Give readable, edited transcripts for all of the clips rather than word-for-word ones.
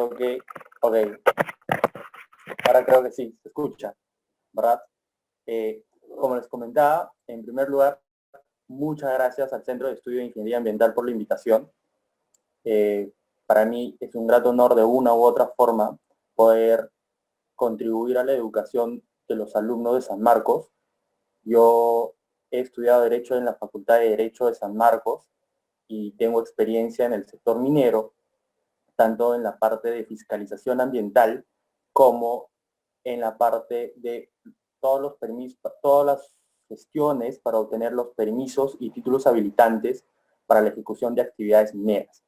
creo que, ok, ahora creo que sí, se escucha, ¿verdad? Como les comentaba, en primer lugar, muchas gracias al Centro de Estudio de Ingeniería Ambiental por la invitación. Para mí es un grato honor de una u otra forma poder contribuir a la educación de los alumnos de San Marcos. Yo he estudiado Derecho en la Facultad de Derecho de San Marcos y tengo experiencia en el sector minero, tanto en la parte de fiscalización ambiental como en la parte de todos los permisos, todas las gestiones para obtener los permisos y títulos habilitantes para la ejecución de actividades mineras.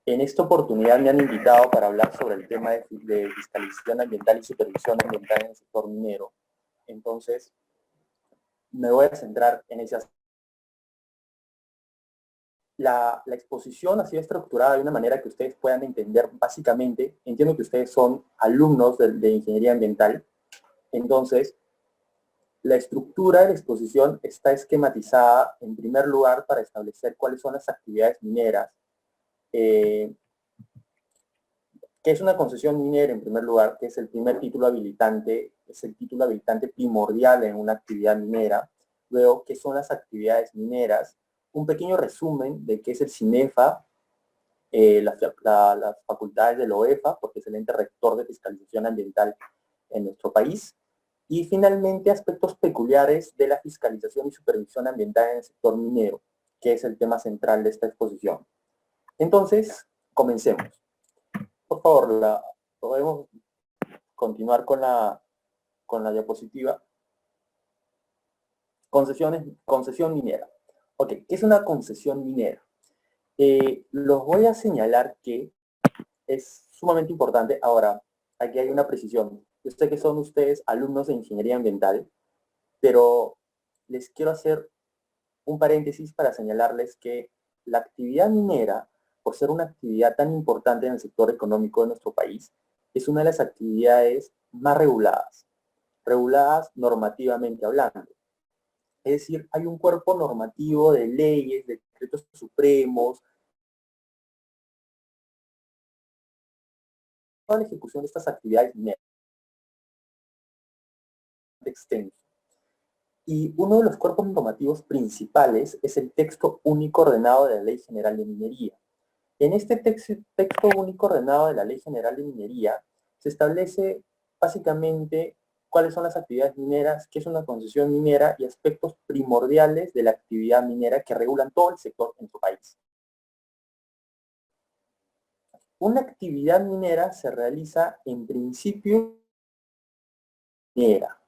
En esta oportunidad me han invitado para hablar sobre el tema de fiscalización ambiental y supervisión ambiental en el sector minero. Entonces, me voy a centrar en ese aspecto. La exposición ha sido estructurada de una manera que ustedes puedan entender básicamente. Entiendo que ustedes son alumnos de ingeniería ambiental. Entonces, la estructura de la exposición está esquematizada en primer lugar para establecer cuáles son las actividades mineras, qué es una concesión minera en primer lugar, que es el primer título habilitante, es el título habilitante primordial en una actividad minera. Luego, qué son las actividades mineras, un pequeño resumen de qué es el CINEFA, las facultades de la OEFA, porque es el ente rector de fiscalización ambiental en nuestro país, y finalmente aspectos peculiares de la fiscalización y supervisión ambiental en el sector minero, que es el tema central de esta exposición. Entonces, comencemos. Por favor, podemos continuar con la diapositiva. Concesión minera. Ok, ¿qué es una concesión minera? Los voy a señalar que es sumamente importante. Ahora, aquí hay una precisión. Yo sé que son ustedes alumnos de ingeniería ambiental, pero les quiero hacer un paréntesis para señalarles que la actividad minera, por ser una actividad tan importante en el sector económico de nuestro país, es una de las actividades más reguladas normativamente hablando. Es decir, hay un cuerpo normativo de leyes, de decretos supremos, toda la ejecución de estas actividades mineras extenso. Y uno de los cuerpos normativos principales es el texto único ordenado de la Ley General de Minería. En este texto único ordenado de la Ley General de Minería se establece básicamente cuáles son las actividades mineras, qué es una concesión minera y aspectos primordiales de la actividad minera que regulan todo el sector en su país. Una actividad minera se realiza en principio minera.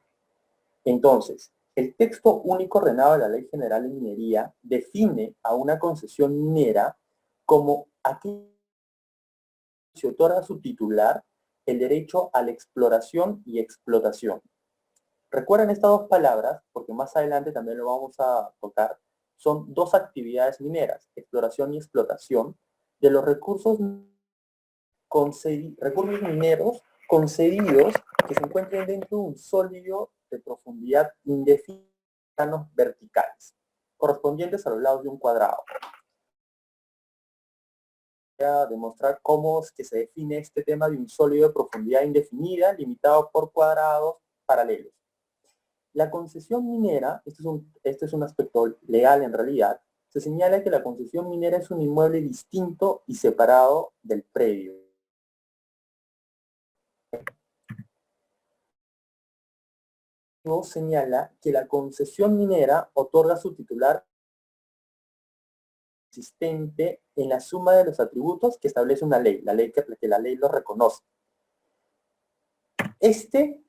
Entonces, el texto único ordenado de la Ley General de Minería define a una concesión minera como aquella que se otorga a su titular el derecho a la exploración y explotación. Recuerden estas dos palabras, porque más adelante también lo vamos a tocar. Son dos actividades mineras, exploración y explotación, de los recursos mineros concedidos que se encuentren dentro de un sólido de profundidad indefinida verticales, correspondientes a los lados de un cuadrado. Voy a demostrar cómo es que se define este tema de un sólido de profundidad indefinida limitado por cuadrados paralelos. La concesión minera, este es un aspecto legal en realidad, se señala que la concesión minera es un inmueble distinto y separado del predio. Señala que la concesión minera otorga a su titular existente en la suma de los atributos que establece una ley, que la ley lo reconoce. Este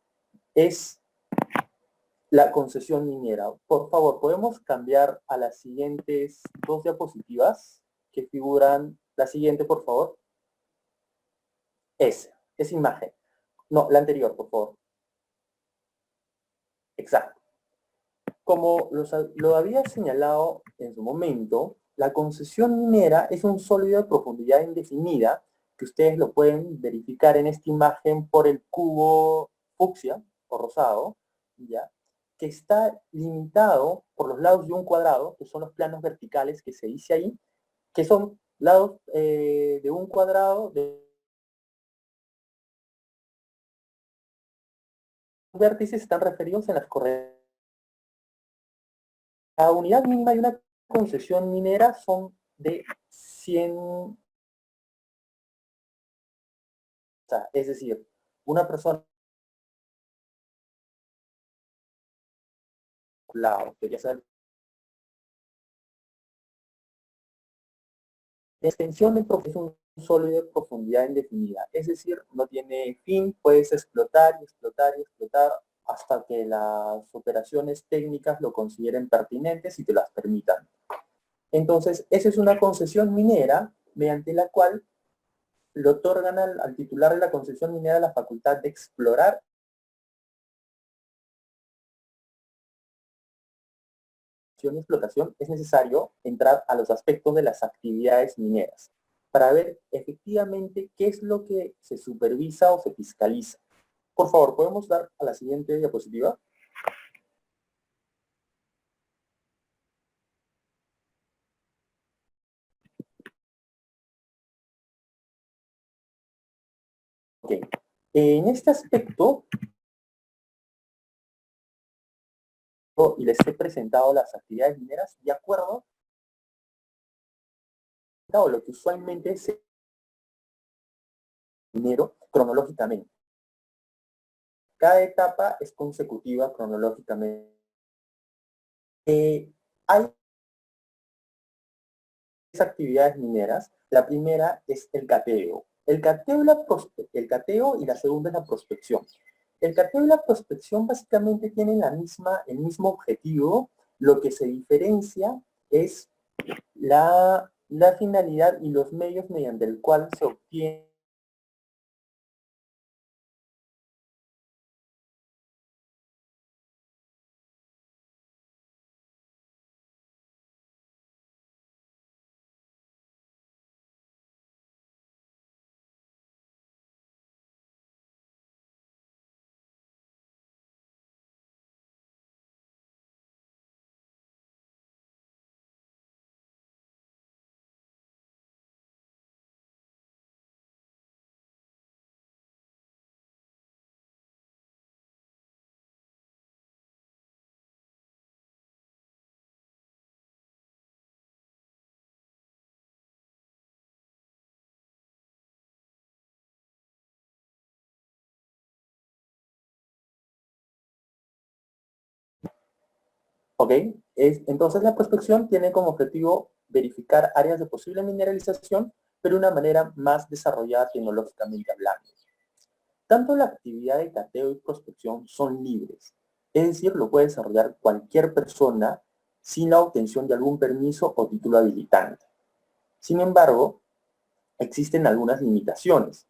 es la concesión minera. Por favor, ¿podemos cambiar a las siguientes dos diapositivas que figuran? La siguiente, por favor. Esa imagen. No, la anterior, por favor. Exacto. Como lo había señalado en su momento, la concesión minera es un sólido de profundidad indefinida, que ustedes lo pueden verificar en esta imagen por el cubo fucsia o rosado, ¿ya? Que está limitado por los lados de un cuadrado, que son los planos verticales que se dice ahí, que son lados de un cuadrado de vértices están referidos en las coordenadas. La unidad mínima de una concesión minera son de 100, es decir, una persona, la extensión del es un sólido de profundidad indefinida, es decir, no tiene fin, puedes explotar y explotar y explotar hasta que las operaciones técnicas lo consideren pertinentes y te las permitan. Entonces, esa es una concesión minera mediante la cual le otorgan al titular de la concesión minera la facultad de explorar y explotación. Es necesario entrar a los aspectos de las actividades mineras para ver efectivamente qué es lo que se supervisa o se fiscaliza. Por favor, ¿podemos dar a la siguiente diapositiva? Ok. En este aspecto, y les he presentado las actividades mineras de acuerdo a lo que usualmente se minero cronológicamente. Cada etapa es consecutiva cronológicamente. Hay actividades mineras. La primera es el cateo. El cateo y la segunda es la prospección. El cateo y la prospección básicamente tienen el mismo objetivo. Lo que se diferencia es la finalidad y los medios mediante el cual se obtiene ¿ok? Entonces la prospección tiene como objetivo verificar áreas de posible mineralización, pero de una manera más desarrollada tecnológicamente hablando. Tanto la actividad de cateo y prospección son libres, es decir, lo puede desarrollar cualquier persona sin la obtención de algún permiso o título habilitante. Sin embargo, existen algunas limitaciones.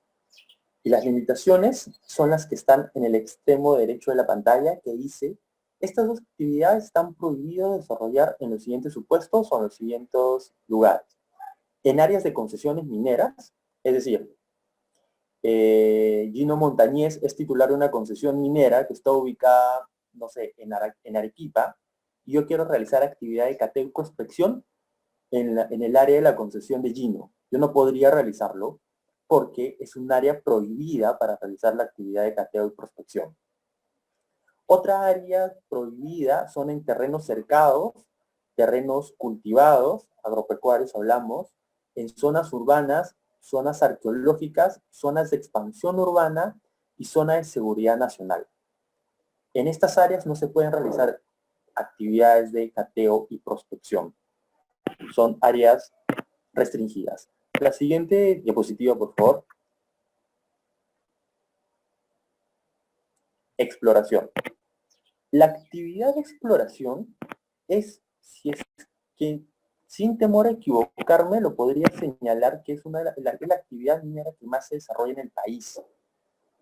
Y las limitaciones son las que están en el extremo derecho de la pantalla, que dice: estas dos actividades están prohibidas de desarrollar en los siguientes supuestos o en los siguientes lugares. En áreas de concesiones mineras, es decir, Gino Montañez es titular de una concesión minera que está ubicada, no sé, en Arequipa, y yo quiero realizar actividad de cateo y prospección en el área de la concesión de Gino. Yo no podría realizarlo porque es un área prohibida para realizar la actividad de cateo y prospección. Otra área prohibida son en terrenos cercados, terrenos cultivados, agropecuarios hablamos, en zonas urbanas, zonas arqueológicas, zonas de expansión urbana y zona de seguridad nacional. En estas áreas no se pueden realizar actividades de cateo y prospección. Son áreas restringidas. La siguiente diapositiva, por favor. Exploración. La actividad de exploración es que, sin temor a equivocarme, lo podría señalar que es la actividad minera que más se desarrolla en el país.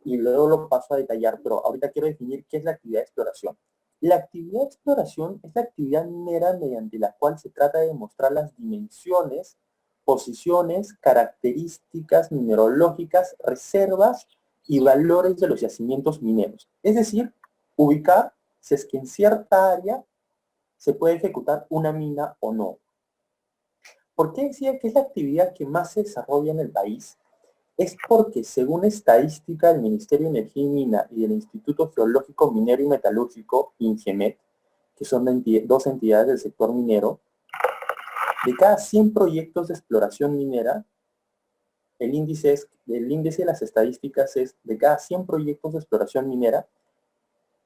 Y luego lo paso a detallar, pero ahorita quiero definir qué es la actividad de exploración. La actividad de exploración es la actividad minera mediante la cual se trata de demostrar las dimensiones, posiciones, características mineralógicas, reservas y valores de los yacimientos mineros. Es decir, ubicar si es que en cierta área se puede ejecutar una mina o no. ¿Por qué decía que es la actividad que más se desarrolla en el país? Es porque, según estadística del Ministerio de Energía y Mina y del Instituto Geológico Minero y Metalúrgico, INGEMET, que son dos entidades del sector minero, de cada 100 proyectos de exploración minera, el índice de las estadísticas es de cada 100 proyectos de exploración minera,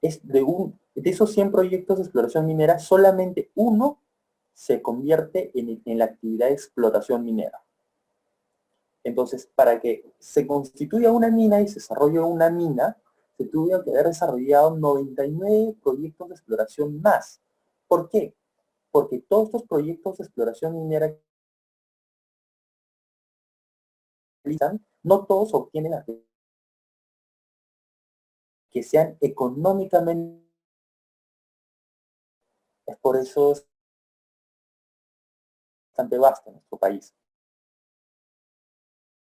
de esos 100 proyectos de exploración minera, solamente uno se convierte en la actividad de explotación minera. Entonces, para que se constituya una mina y se desarrolle una mina, se tuvieron que haber desarrollado 99 proyectos de exploración más. ¿Por qué? Porque todos estos proyectos de exploración minera que realizan, no todos obtienen las que sean económicamente. Es por eso es bastante vasto en nuestro país.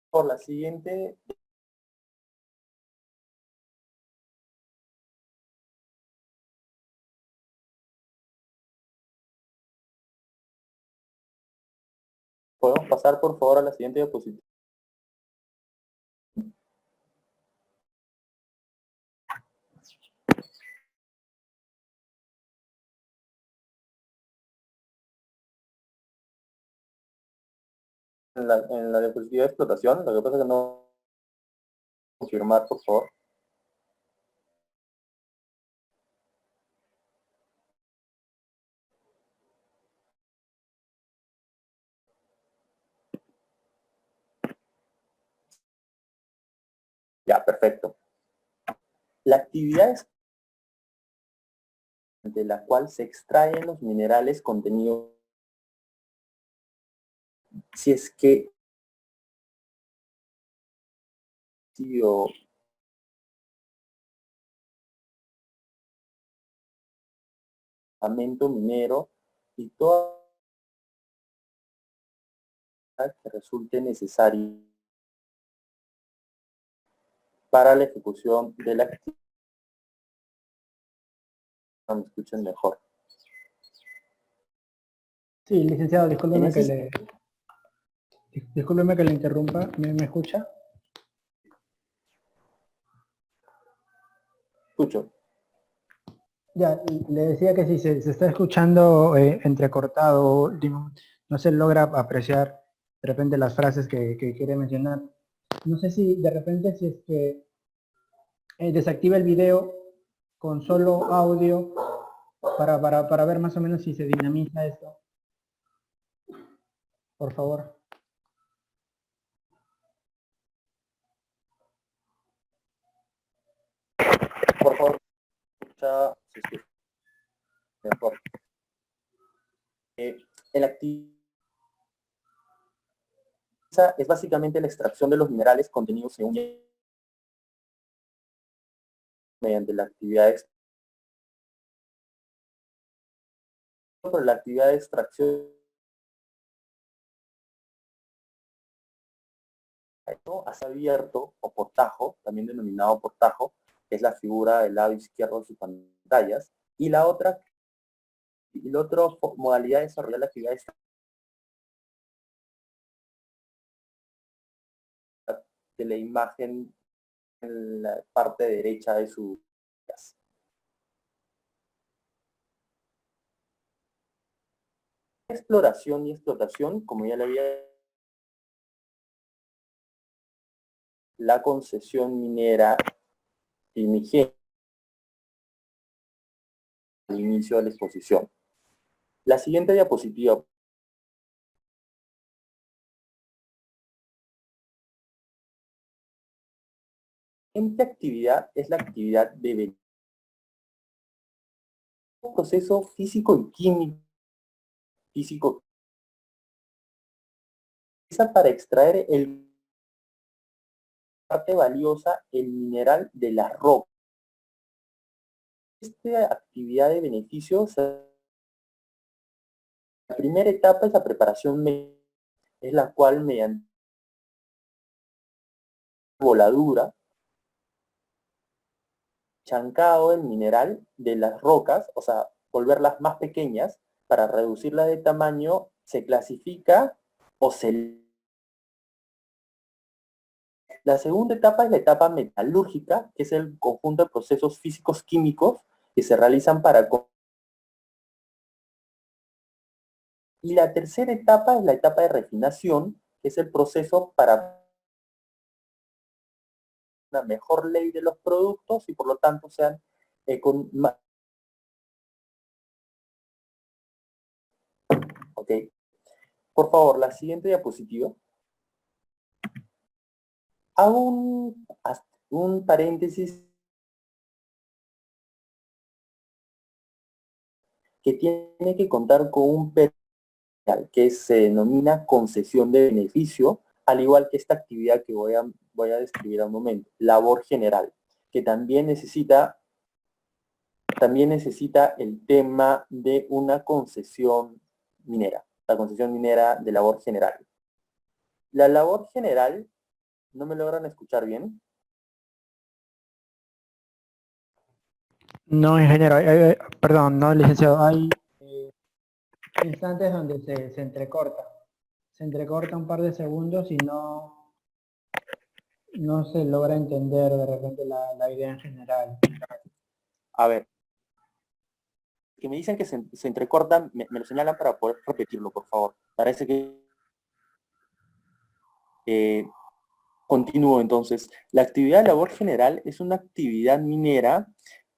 Por la siguiente, podemos pasar por favor a la siguiente diapositiva. En la diapositiva de explotación, lo que pasa es que no confirmar, por favor. Ya, perfecto. La actividad de la cual se extraen los minerales contenidos, si es que o armamento minero y toda que resulte necesaria para la ejecución de la actividad. Me escuchen mejor. Sí, licenciado, En ese discúlpeme que le interrumpa. ¿Me escucha? escucho. Ya, le decía que si se está escuchando entrecortado, no se logra apreciar de repente las frases que quiere mencionar. No sé si de repente si es que desactiva el video con solo audio para ver más o menos si se dinamiza esto. Por favor. Por favor, escucha, si es que mejor. En la actividad es básicamente la extracción de los minerales contenidos en un mediante la actividad de extracción hace abierto o portajo, también denominado portajo, que es la figura del lado izquierdo de sus pantallas, y la otra modalidad de desarrollar la actividad de la imagen en la parte derecha de su exploración y explotación, como ya le había la concesión minera Primigenia al inicio de la exposición. La siguiente diapositiva. La siguiente actividad es la actividad de un proceso físico y químico, para extraer el parte valiosa, el mineral de la roca. Esta actividad de beneficios, la primera etapa es la preparación, es la cual mediante voladura, chancado el mineral de las rocas, o sea, volverlas más pequeñas para reducirlas de tamaño, se clasifica o se La segunda etapa es la etapa metalúrgica, que es el conjunto de procesos físicos químicos que se realizan para... Y la tercera etapa es la etapa de refinación, que es el proceso para una mejor ley de los productos y por lo tanto sean con más... Ok. Por favor, la siguiente diapositiva. Hago un paréntesis que tiene que contar con un PERAL, que se denomina concesión de beneficio, al igual que esta actividad que voy a describir a un momento, labor general, que también necesita el tema de una concesión minera, la concesión minera de labor general. La labor general, ¿no me logran escuchar bien? No, ingeniero, perdón, no, licenciado, hay instantes donde se entrecorta. Se entrecorta un par de segundos y no se logra entender de repente la idea en general. A ver, que me dicen que se entrecortan, me lo señalan para poder repetirlo, por favor. Parece que... continúo entonces. La actividad de labor general es una actividad minera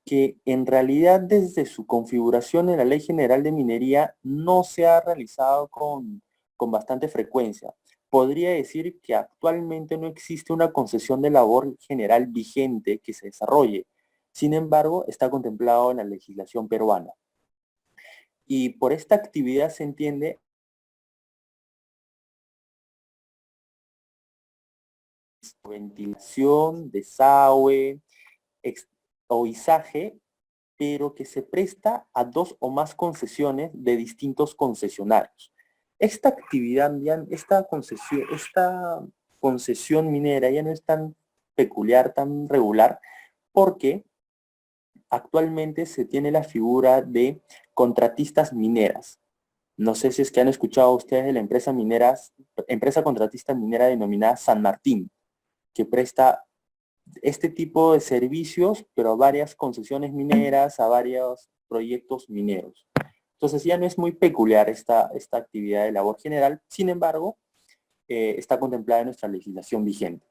que en realidad desde su configuración en la Ley General de Minería no se ha realizado con bastante frecuencia. Podría decir que actualmente no existe una concesión de labor general vigente que se desarrolle. Sin embargo, está contemplado en la legislación peruana. Y por esta actividad se entiende ventilación, desagüe, o izaje, pero que se presta a 2 o más concesiones de distintos concesionarios. Esta actividad, esta concesión minera ya no es tan peculiar, tan regular, porque actualmente se tiene la figura de contratistas mineras. No sé si es que han escuchado ustedes de la empresa contratista minera denominada San Martín, que presta este tipo de servicios, pero a varias concesiones mineras, a varios proyectos mineros. Entonces ya no es muy peculiar esta actividad de labor general, sin embargo, está contemplada en nuestra legislación vigente.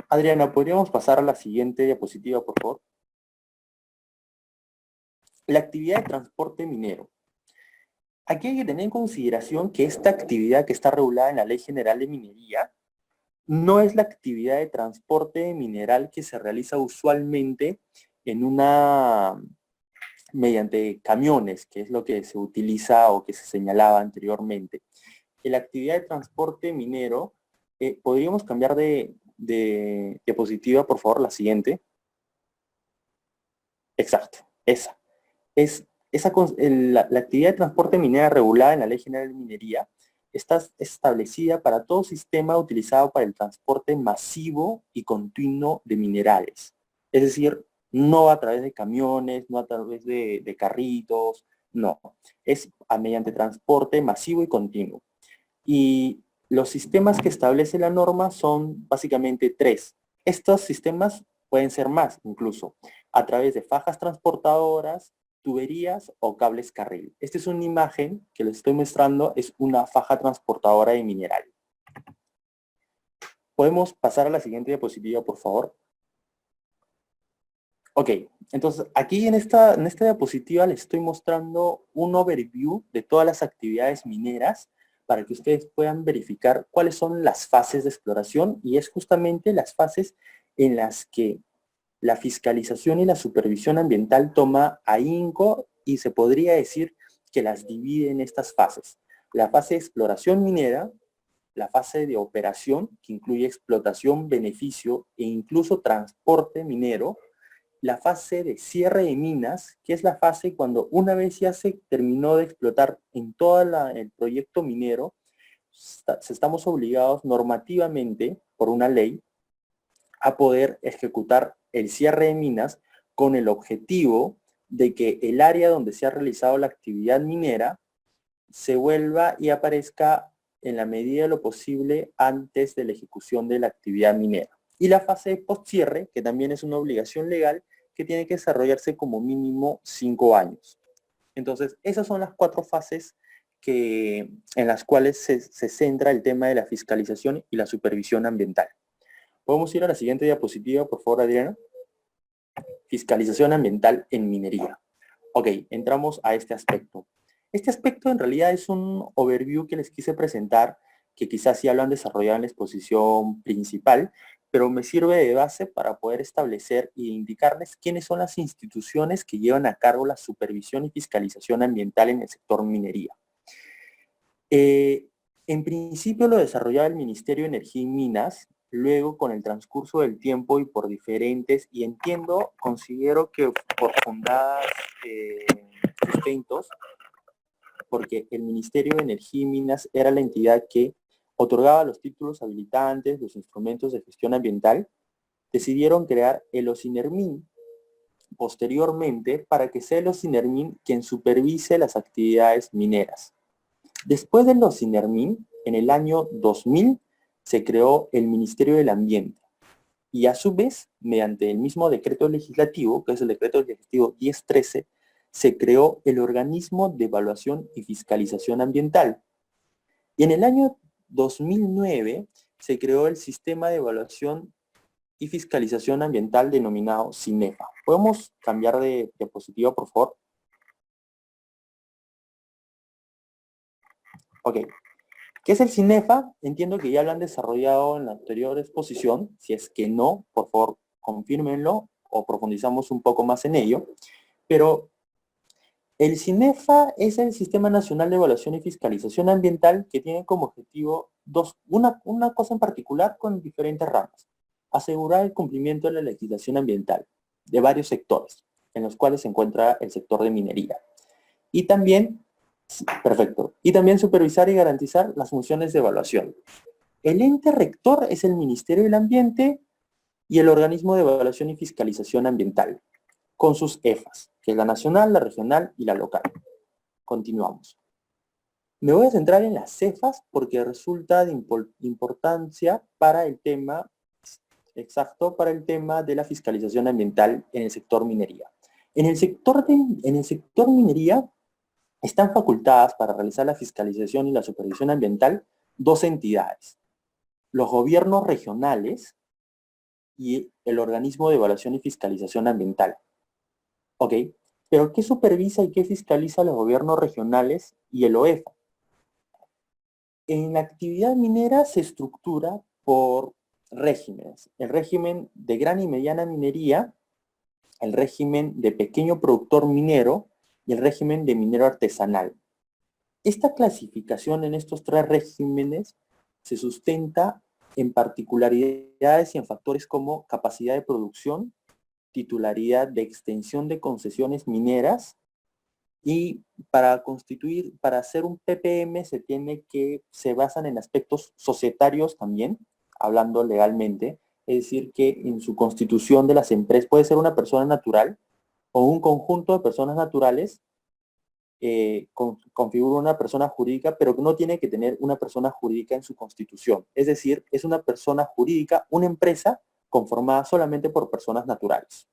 Adriana, ¿podríamos pasar a la siguiente diapositiva, por favor? La actividad de transporte minero. Aquí hay que tener en consideración que esta actividad que está regulada en la Ley General de Minería no es la actividad de transporte mineral que se realiza usualmente mediante camiones, que es lo que se utiliza o que se señalaba anteriormente. En la actividad de transporte minero, podríamos cambiar de diapositiva, por favor, la siguiente. Exacto, esa. La actividad de transporte minera regulada en la Ley General de Minería está establecida para todo sistema utilizado para el transporte masivo y continuo de minerales. Es decir, no a través de camiones, no a través de carritos, no. Es mediante transporte masivo y continuo. Y los sistemas que establece la norma son básicamente 3. Estos sistemas pueden ser más incluso, a través de fajas transportadoras, tuberías o cables carril. Esta es una imagen que les estoy mostrando, es una faja transportadora de mineral. ¿Podemos pasar a la siguiente diapositiva, por favor? Ok, entonces aquí en esta diapositiva les estoy mostrando un overview de todas las actividades mineras para que ustedes puedan verificar cuáles son las fases de exploración y es justamente las fases en las que la fiscalización y la supervisión ambiental toma ahínco y se podría decir que las divide en estas fases. La fase de exploración minera, la fase de operación, que incluye explotación, beneficio e incluso transporte minero, la fase de cierre de minas, que es la fase cuando una vez ya se terminó de explotar en todo el proyecto minero, estamos obligados normativamente, por una ley, a poder ejecutar el cierre de minas con el objetivo de que el área donde se ha realizado la actividad minera se vuelva y aparezca en la medida de lo posible antes de la ejecución de la actividad minera. Y la fase de postcierre, que también es una obligación legal que tiene que desarrollarse como mínimo 5 años. Entonces, esas son las 4 fases en las cuales se centra el tema de la fiscalización y la supervisión ambiental. ¿Podemos ir a la siguiente diapositiva, por favor, Adriana? Fiscalización ambiental en minería. Ok, entramos a este aspecto. Este aspecto en realidad es un overview que les quise presentar, que quizás ya lo han desarrollado en la exposición principal, pero me sirve de base para poder establecer e indicarles quiénes son las instituciones que llevan a cargo la supervisión y fiscalización ambiental en el sector minería. En principio lo desarrollaba el Ministerio de Energía y Minas, luego con el transcurso del tiempo y por diferentes, y considero que por fundadas sustentos, porque el Ministerio de Energía y Minas era la entidad que otorgaba los títulos habilitantes, los instrumentos de gestión ambiental, decidieron crear el OSINERMIN posteriormente para que sea el OSINERMIN quien supervise las actividades mineras. Después del OSINERMIN, en el año 2000, se creó el Ministerio del Ambiente. Y a su vez, mediante el mismo decreto legislativo, que es el decreto legislativo 1013, se creó el Organismo de Evaluación y Fiscalización Ambiental. Y en el año 2009 se creó el Sistema de Evaluación y Fiscalización Ambiental denominado CINEFA. ¿Podemos cambiar de diapositiva, por favor? Ok. ¿Qué es el CINEFA? Entiendo que ya lo han desarrollado en la anterior exposición. Si es que no, por favor, confírmenlo o profundizamos un poco más en ello. Pero el CINEFA es el Sistema Nacional de Evaluación y Fiscalización Ambiental que tiene como objetivo una cosa en particular con diferentes ramas. Asegurar el cumplimiento de la legislación ambiental de varios sectores, en los cuales se encuentra el sector de minería. Y también, perfecto, y también supervisar y garantizar las funciones de evaluación. El ente rector es el Ministerio del Ambiente y el Organismo de Evaluación y Fiscalización Ambiental, con sus EFAs, que es la nacional, la regional y la local. Continuamos. Me voy a centrar en las CEFAs porque resulta de importancia para el tema, para el tema de la fiscalización ambiental en el sector minería. En el sector minería están facultadas para realizar la fiscalización y la supervisión ambiental 2 entidades, los gobiernos regionales y el Organismo de Evaluación y Fiscalización Ambiental. ¿Ok? Pero ¿qué supervisa y qué fiscaliza los gobiernos regionales y el OEFA? En la actividad minera se estructura por regímenes. El régimen de gran y mediana minería, el régimen de pequeño productor minero y el régimen de minero artesanal. Esta clasificación en estos 3 regímenes se sustenta en particularidades y en factores como capacidad de producción, titularidad de extensión de concesiones mineras, y para hacer un PPM se basan en aspectos societarios también, hablando legalmente, es decir, que en su constitución de las empresas puede ser una persona natural o un conjunto de personas naturales configura una persona jurídica, pero que no tiene que tener una persona jurídica en su constitución. Es decir, es una persona jurídica, una empresa conformada solamente por personas naturales.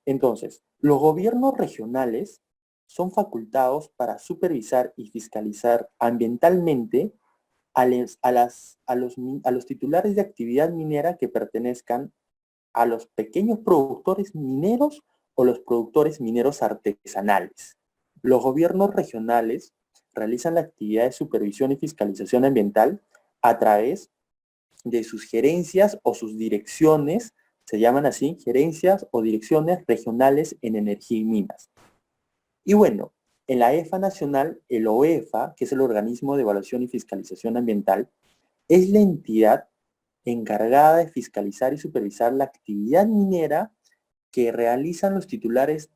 Entonces, los gobiernos regionales son facultados para supervisar y fiscalizar ambientalmente a los titulares de actividad minera que pertenezcan a los pequeños productores mineros o los productores mineros artesanales. Los gobiernos regionales realizan la actividad de supervisión y fiscalización ambiental a través de sus gerencias o sus direcciones, se llaman así, gerencias o direcciones regionales en energía y minas. Y bueno, en la EFA nacional, el OEFA, que es el Organismo de Evaluación y Fiscalización Ambiental, es la entidad encargada de fiscalizar y supervisar la actividad minera que realizan los titulares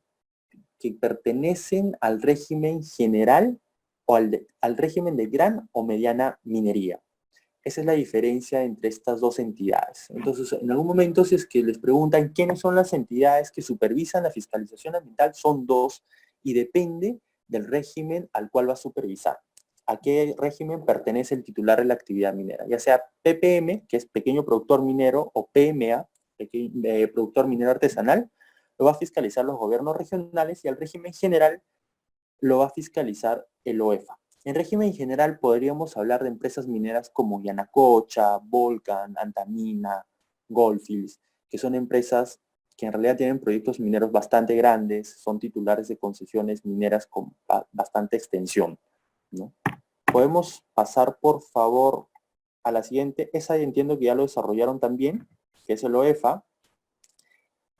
que pertenecen al régimen general o al régimen de gran o mediana minería. Esa es la diferencia entre estas 2 entidades. Entonces, en algún momento, si es que les preguntan quiénes son las entidades que supervisan la fiscalización ambiental, son 2 y depende del régimen al cual va a supervisar. a qué régimen pertenece el titular de la actividad minera, ya sea PPM, que es pequeño productor minero, o PMA, productor minero artesanal, lo va a fiscalizar los gobiernos regionales y al régimen general lo va a fiscalizar el OEFA. En régimen general podríamos hablar de empresas mineras como Yanacocha, Volcan, Antamina, Goldfields, que son empresas que en realidad tienen proyectos mineros bastante grandes, son titulares de concesiones mineras con bastante extensión, ¿no? Podemos pasar, por favor, a la siguiente. Esa entiendo que ya lo desarrollaron también, que es el OEFA.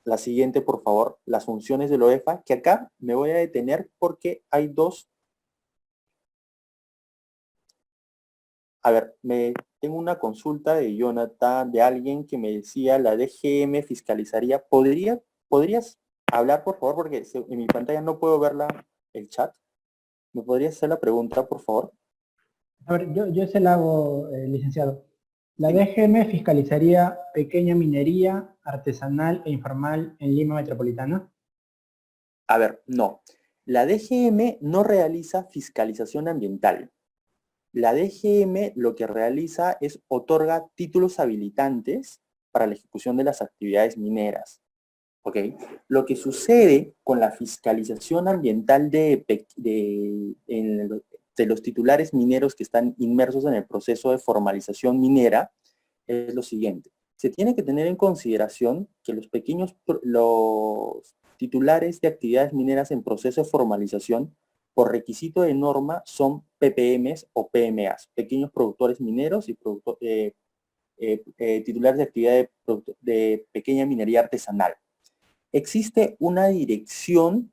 La siguiente, por favor, las funciones del OEFA, que acá me voy a detener porque hay dos. A ver, tengo una consulta de Jonathan, de alguien que me decía, la DGM fiscalizaría. ¿Podrías hablar, por favor? Porque en mi pantalla no puedo ver el chat. ¿Me podrías hacer la pregunta, por favor? A ver, yo se la hago, licenciado. La Sí. DGM fiscalizaría pequeña minería artesanal e informal en Lima Metropolitana. A ver, no. La DGM no realiza fiscalización ambiental. La DGM lo que realiza es otorga títulos habilitantes para la ejecución de las actividades mineras. ¿Ok? Lo que sucede con la fiscalización ambiental de los titulares mineros que están inmersos en el proceso de formalización minera es lo siguiente. Se tiene que tener en consideración que los titulares de actividades mineras en proceso de formalización por requisito de norma son PPMs o PMAs, pequeños productores mineros y titulares de actividad de pequeña minería artesanal. Existe una dirección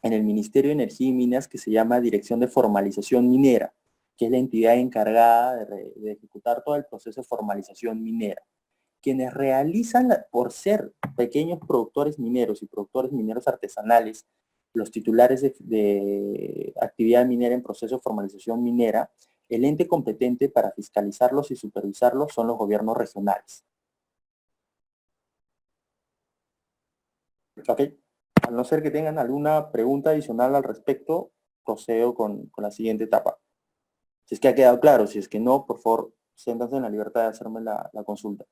en el Ministerio de Energía y Minas que se llama Dirección de Formalización Minera, que es la entidad encargada de ejecutar todo el proceso de formalización minera. Quienes realizan, por ser pequeños productores mineros y productores mineros artesanales, los titulares de actividad minera en proceso de formalización minera, el ente competente para fiscalizarlos y supervisarlos son los gobiernos regionales. ¿Ok? Al no ser que tengan alguna pregunta adicional al respecto, procedo con la siguiente etapa. Si es que ha quedado claro, si es que no, por favor, siéntanse en la libertad de hacerme la consulta.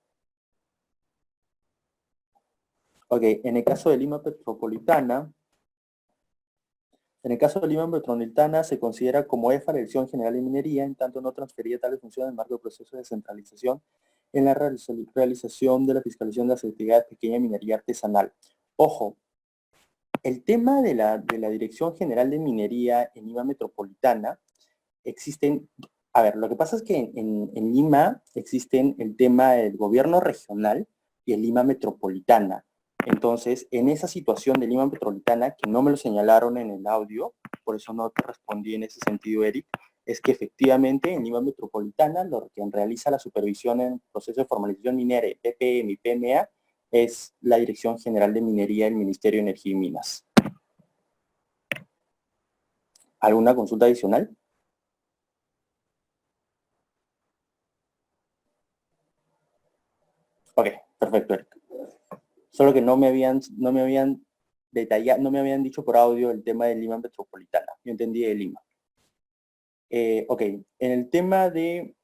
Ok, en el caso de Lima Metropolitana, se considera como EFA la Dirección General de Minería, en tanto no transfería tales funciones en el marco del proceso de descentralización en la realización de la fiscalización de las actividades de pequeña minería artesanal. Ojo, el tema de la Dirección General de Minería en Lima Metropolitana existen, a ver, lo que pasa es que en Lima existen el tema del gobierno regional y el Lima Metropolitana. Entonces, en esa situación de Lima Metropolitana, que no me lo señalaron en el audio, por eso no te respondí en ese sentido, Eric, es que efectivamente en Lima Metropolitana, lo que realiza la supervisión en el proceso de formalización minera, PPM y PMA, es la Dirección General de Minería del Ministerio de Energía y Minas. ¿Alguna consulta adicional? Ok, perfecto, Eric. Solo que no me habían detallado, no me habían dicho por audio el tema de Lima Metropolitana. Yo entendí de Lima. Ok, en el tema de...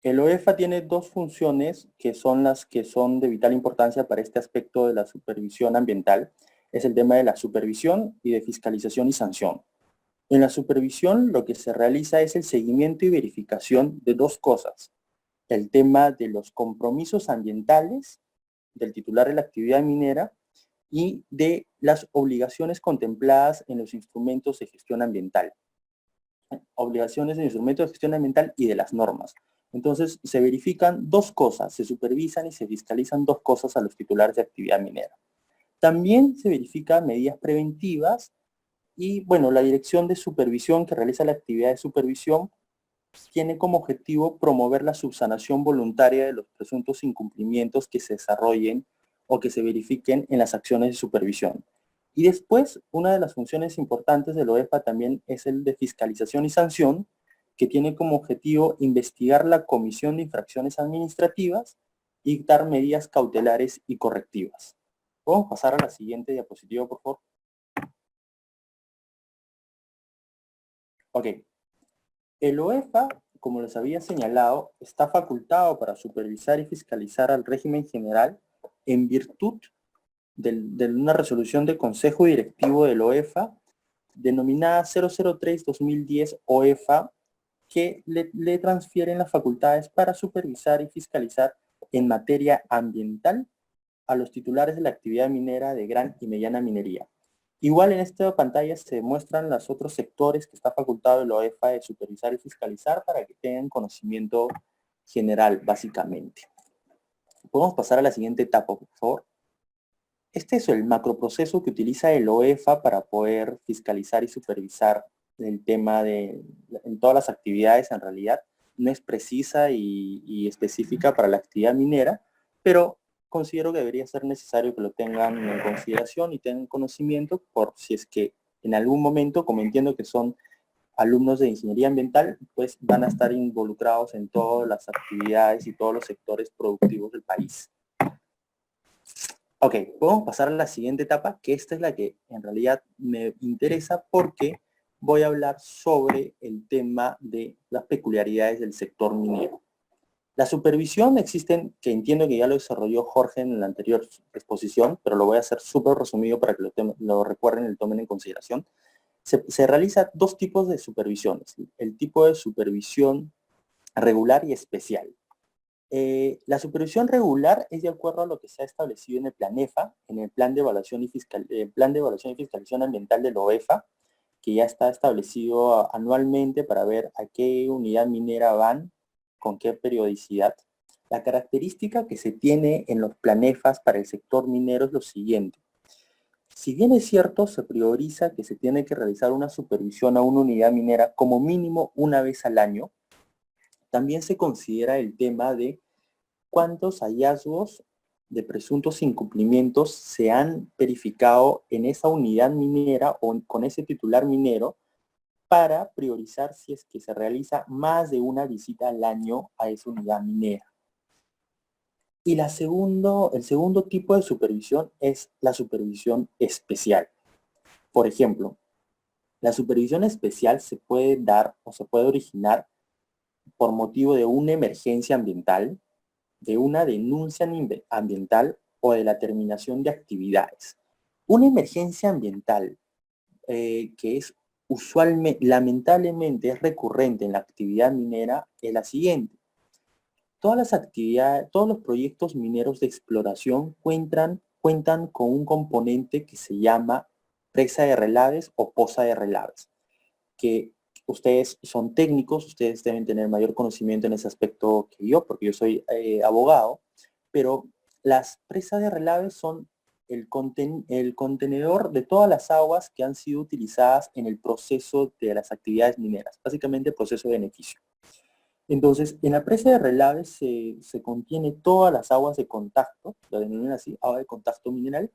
El OEFA tiene dos funciones que son las que son de vital importancia para este aspecto de la supervisión ambiental. Es el tema de la supervisión y de fiscalización y sanción. En la supervisión lo que se realiza es el seguimiento y verificación de dos cosas. El tema de los compromisos ambientales del titular de la actividad minera y de las obligaciones contempladas en los instrumentos de gestión ambiental. Obligaciones en instrumentos de gestión ambiental y de las normas. Entonces, se verifican dos cosas, se supervisan y se fiscalizan dos cosas a los titulares de actividad minera. También se verifican medidas preventivas y, bueno, la dirección de supervisión que realiza la actividad de supervisión tiene como objetivo promover la subsanación voluntaria de los presuntos incumplimientos que se desarrollen o que se verifiquen en las acciones de supervisión. Y después, una de las funciones importantes del OEFA también es el de fiscalización y sanción, que tiene como objetivo investigar la comisión de infracciones administrativas y dictar medidas cautelares y correctivas. Vamos a pasar a la siguiente diapositiva, por favor. Ok. El OEFA, como les había señalado, está facultado para supervisar y fiscalizar al régimen general en virtud de una resolución del Consejo Directivo del OEFA denominada 003-2010 OEFA, que le transfieren las facultades para supervisar y fiscalizar en materia ambiental a los titulares de la actividad minera de gran y mediana minería. Igual en esta pantalla se muestran los otros sectores que está facultado el OEFA de supervisar y fiscalizar para que tengan conocimiento general, básicamente. Podemos pasar a la siguiente etapa, por favor. Este es el macroproceso que utiliza el OEFA para poder fiscalizar y supervisar el tema en todas las actividades. En realidad no es precisa y específica para la actividad minera, pero considero que debería ser necesario que lo tengan en consideración y tengan conocimiento por si es que en algún momento, como entiendo que son alumnos de ingeniería ambiental, pues van a estar involucrados en todas las actividades y todos los sectores productivos del país. Ok, podemos pasar a la siguiente etapa, que esta es la que en realidad me interesa porque voy a hablar sobre el tema de las peculiaridades del sector minero. La supervisión existen, que entiendo que ya lo desarrolló Jorge en la anterior exposición, pero lo voy a hacer súper resumido para que lo recuerden y lo tomen en consideración. Se realiza dos tipos de supervisiones, el tipo de supervisión regular y especial. La supervisión regular es de acuerdo a lo que se ha establecido en el PLANEFA, en el Plan de Evaluación y Fiscalización Ambiental de la OEFA, que ya está establecido anualmente para ver a qué unidad minera van, con qué periodicidad. La característica que se tiene en los PLANEFAs para el sector minero es lo siguiente. Si bien es cierto, se prioriza que se tiene que realizar una supervisión a una unidad minera como mínimo una vez al año, también se considera el tema de cuántos hallazgos de presuntos incumplimientos se han verificado en esa unidad minera o con ese titular minero para priorizar si es que se realiza más de una visita al año a esa unidad minera. Y el segundo tipo de supervisión es la supervisión especial. Por ejemplo, la supervisión especial se puede dar o se puede originar por motivo de una emergencia ambiental, de una denuncia ambiental o de la terminación de actividades. Una emergencia ambiental que es lamentablemente es recurrente en la actividad minera es la siguiente. Todas las actividades, todos los proyectos mineros de exploración cuentan con un componente que se llama presa de relaves o poza de relaves, que ustedes son técnicos, ustedes deben tener mayor conocimiento en ese aspecto que yo, porque yo soy abogado, pero las presas de relaves son el contenedor de todas las aguas que han sido utilizadas en el proceso de las actividades mineras, básicamente el proceso de beneficio. Entonces, en la presa de relaves se contiene todas las aguas de contacto, lo denominan así, agua de contacto mineral,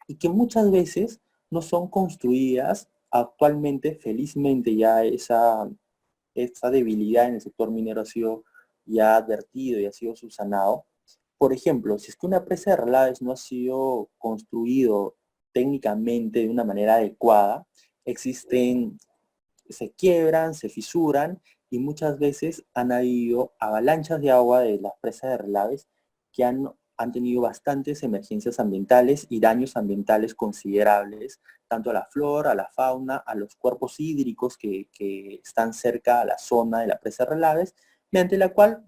y que muchas veces no son construidas actualmente. Felizmente ya esa debilidad en el sector minero ha sido ya advertido y ha sido subsanado. Por ejemplo, si es que una presa de relaves no ha sido construido técnicamente de una manera adecuada, se quiebran, se fisuran y muchas veces han habido avalanchas de agua de las presas de relaves que han tenido bastantes emergencias ambientales y daños ambientales considerables, tanto a la flora, a la fauna, a los cuerpos hídricos que están cerca a la zona de la presa de relaves, mediante la cual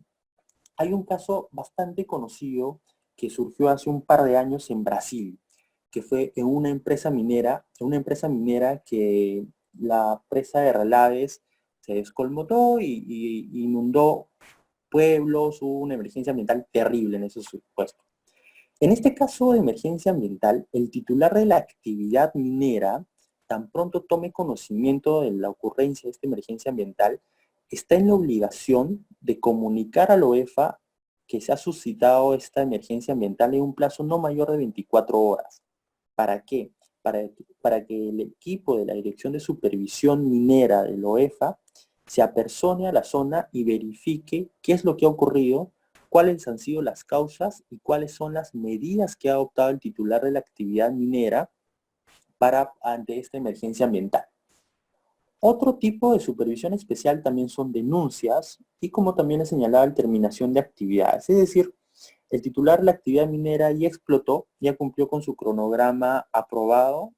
hay un caso bastante conocido que surgió hace un par de años en Brasil, que fue en una empresa minera que la presa de relaves se descolmotó y inundó pueblos, hubo una emergencia ambiental terrible en ese supuesto. En este caso de emergencia ambiental, el titular de la actividad minera, tan pronto tome conocimiento de la ocurrencia de esta emergencia ambiental, está en la obligación de comunicar a la OEFA que se ha suscitado esta emergencia ambiental en un plazo no mayor de 24 horas. ¿Para qué? Para que el equipo de la Dirección de Supervisión Minera de la OEFA se apersone a la zona y verifique qué es lo que ha ocurrido, cuáles han sido las causas y cuáles son las medidas que ha adoptado el titular de la actividad minera ante esta emergencia ambiental. Otro tipo de supervisión especial también son denuncias y, como también he señalado, terminación de actividades. Es decir, el titular de la actividad minera ya explotó, ya cumplió con su cronograma aprobado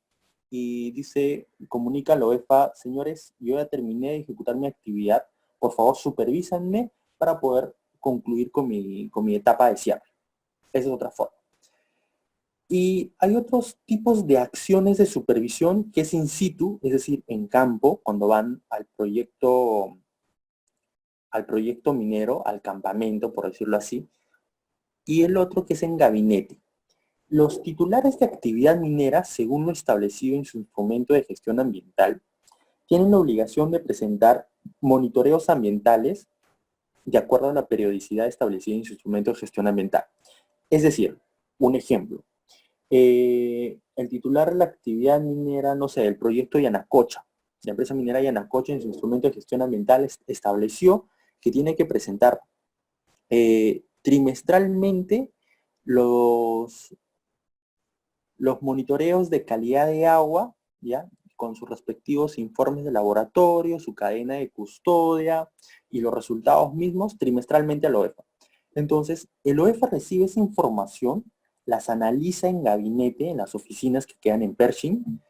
y dice, comunica a la OEFA: señores, yo ya terminé de ejecutar mi actividad, por favor supervísanme para poder concluir con mi etapa de cierre. Esa es otra forma. Y hay otros tipos de acciones de supervisión que es in situ, es decir, en campo, cuando van al proyecto minero, al campamento, por decirlo así, y el otro que es en gabinete. Los titulares de actividad minera, según lo establecido en su instrumento de gestión ambiental, tienen la obligación de presentar monitoreos ambientales de acuerdo a la periodicidad establecida en su instrumento de gestión ambiental. Es decir, un ejemplo, el titular de la actividad minera, no sé, el proyecto Yanacocha, la empresa minera Yanacocha, en su instrumento de gestión ambiental estableció que tiene que presentar trimestralmente los monitoreos de calidad de agua, ¿ya? Con sus respectivos informes de laboratorio, su cadena de custodia y los resultados mismos trimestralmente a la OEFA. Entonces, el OEFA recibe esa información, las analiza en gabinete, en las oficinas que quedan en Pershing,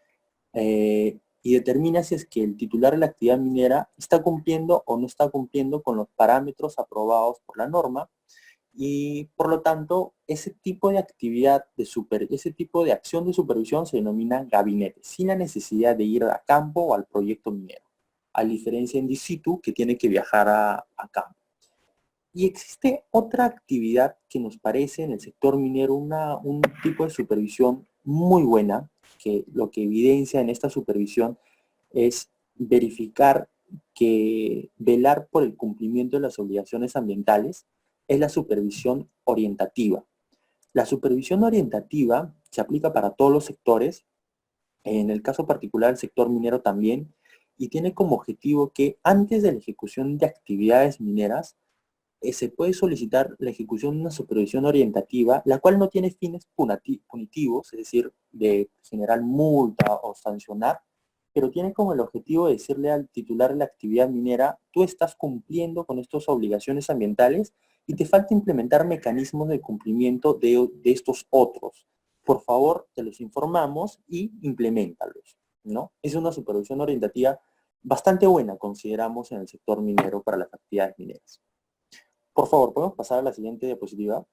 y determina si es que el titular de la actividad minera está cumpliendo o no está cumpliendo con los parámetros aprobados por la norma, y por lo tanto ese tipo de actividad, ese tipo de acción de supervisión se denomina gabinete, sin la necesidad de ir a campo o al proyecto minero, a diferencia en in situ que tiene que viajar a campo. Y existe otra actividad que nos parece en el sector minero un tipo de supervisión muy buena, que lo que evidencia en esta supervisión es verificar velar por el cumplimiento de las obligaciones ambientales, es la supervisión orientativa. La supervisión orientativa se aplica para todos los sectores, en el caso particular el sector minero también, y tiene como objetivo que antes de la ejecución de actividades mineras, se puede solicitar la ejecución de una supervisión orientativa, la cual no tiene fines punitivos, es decir, de generar multa o sancionar, pero tiene como el objetivo de decirle al titular de la actividad minera: tú estás cumpliendo con estas obligaciones ambientales y te falta implementar mecanismos de cumplimiento de estos otros. Por favor, te los informamos y impleméntalos, ¿no? Es una supervisión orientativa bastante buena, consideramos, en el sector minero para las actividades mineras. Por favor, ¿podemos pasar a la siguiente diapositiva?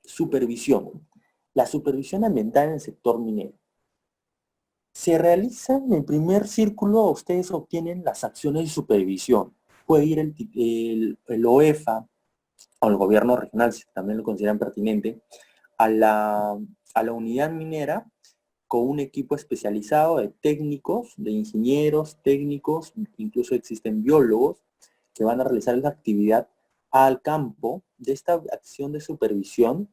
Supervisión. La supervisión ambiental en el sector minero. Se realiza en el primer círculo, ustedes obtienen las acciones de supervisión. Puede ir el OEFA o el gobierno regional, si también lo consideran pertinente, a la unidad minera con un equipo especializado de técnicos, de ingenieros, técnicos, incluso existen biólogos que van a realizar la actividad al campo. De esta acción de supervisión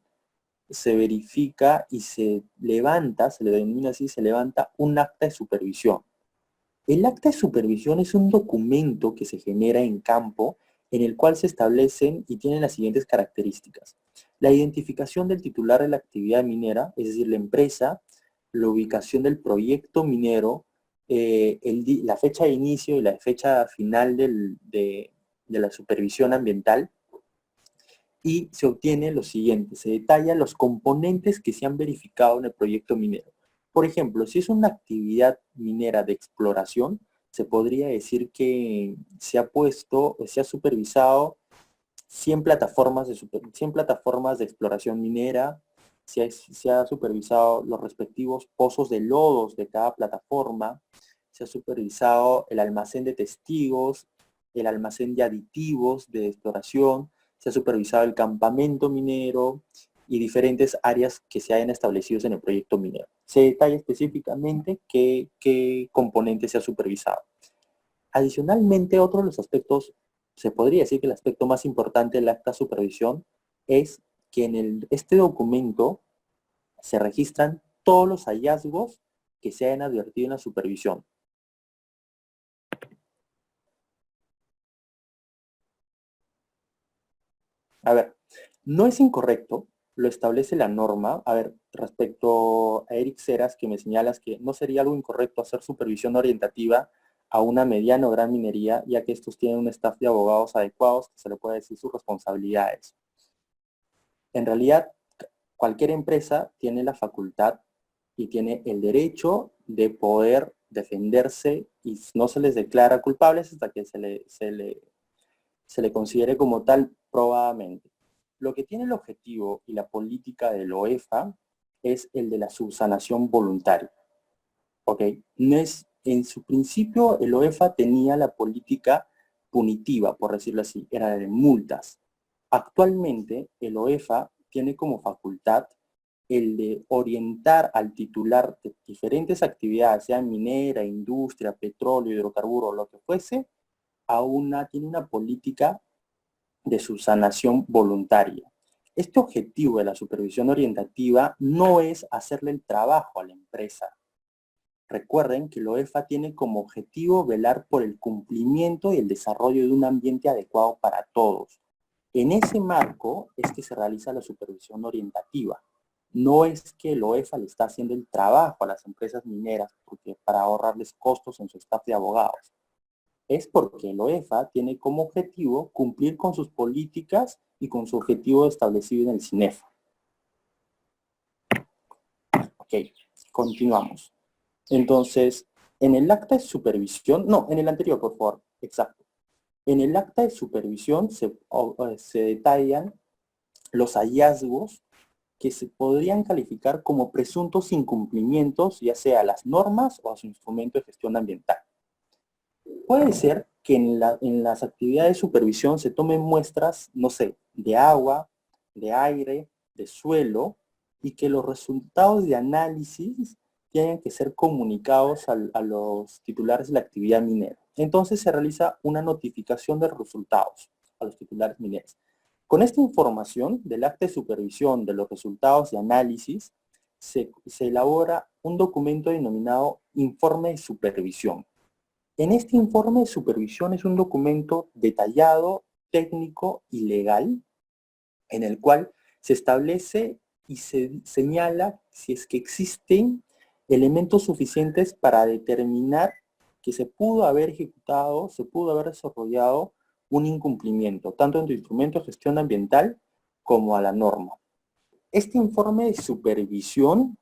se verifica y se levanta, se le denomina así, se levanta un acta de supervisión. El acta de supervisión es un documento que se genera en campo en el cual se establecen y tienen las siguientes características: la identificación del titular de la actividad minera, es decir, la empresa, la ubicación del proyecto minero, la fecha de inicio y la fecha final de la supervisión ambiental, y se obtiene lo siguiente: se detallan los componentes que se han verificado en el proyecto minero. Por ejemplo, si es una actividad minera de exploración, se podría decir que se ha supervisado 100 plataformas de exploración minera, se ha supervisado los respectivos pozos de lodos de cada plataforma, se ha supervisado el almacén de testigos, el almacén de aditivos de exploración, se ha supervisado el campamento minero y diferentes áreas que se hayan establecido en el proyecto minero. Se detalla específicamente qué componentes se ha supervisado. Adicionalmente, otro de los aspectos, se podría decir que el aspecto más importante del acta de supervisión, es que en este documento se registran todos los hallazgos que se hayan advertido en la supervisión. A ver, no es incorrecto lo establece la norma. A ver, respecto a Eric Seras, que me señalas que no sería algo incorrecto hacer supervisión orientativa a una mediana o gran minería, ya que estos tienen un staff de abogados adecuados que se le puede decir sus responsabilidades. En realidad, cualquier empresa tiene la facultad y tiene el derecho de poder defenderse y no se les declara culpables hasta que se le considere como tal probadamente. Lo que tiene el objetivo y la política del OEFA es el de la subsanación voluntaria. ¿Ok? No es, en su principio, el OEFA tenía la política punitiva, por decirlo así, era de multas. Actualmente, el OEFA tiene como facultad el de orientar al titular de diferentes actividades, sea minera, industria, petróleo, hidrocarburo, lo que fuese, tiene una política de subsanación voluntaria. Este objetivo de la supervisión orientativa no es hacerle el trabajo a la empresa. Recuerden que el OEFA tiene como objetivo velar por el cumplimiento y el desarrollo de un ambiente adecuado para todos. En ese marco es que se realiza la supervisión orientativa. No es que el OEFA le está haciendo el trabajo a las empresas mineras para ahorrarles costos en su staff de abogados. Es porque el OEFA tiene como objetivo cumplir con sus políticas y con su objetivo establecido en el CINEFA. Ok, continuamos. Entonces, en el acta de supervisión, no, en el anterior, por favor, exacto. En el acta de supervisión se detallan los hallazgos que se podrían calificar como presuntos incumplimientos, ya sea a las normas o a su instrumento de gestión ambiental. Puede ser que en las actividades de supervisión se tomen muestras, no sé, de agua, de aire, de suelo, y que los resultados de análisis tienen que ser comunicados a los titulares de la actividad minera. Entonces se realiza una notificación de resultados a los titulares mineros. Con esta información del acta de supervisión de los resultados de análisis, se elabora un documento denominado informe de supervisión. En este informe de supervisión es un documento detallado, técnico y legal, en el cual se establece y se señala si es que existen elementos suficientes para determinar que se pudo haber ejecutado, se pudo haber desarrollado un incumplimiento, tanto en tu instrumento de gestión ambiental como a la norma. Este informe de supervisión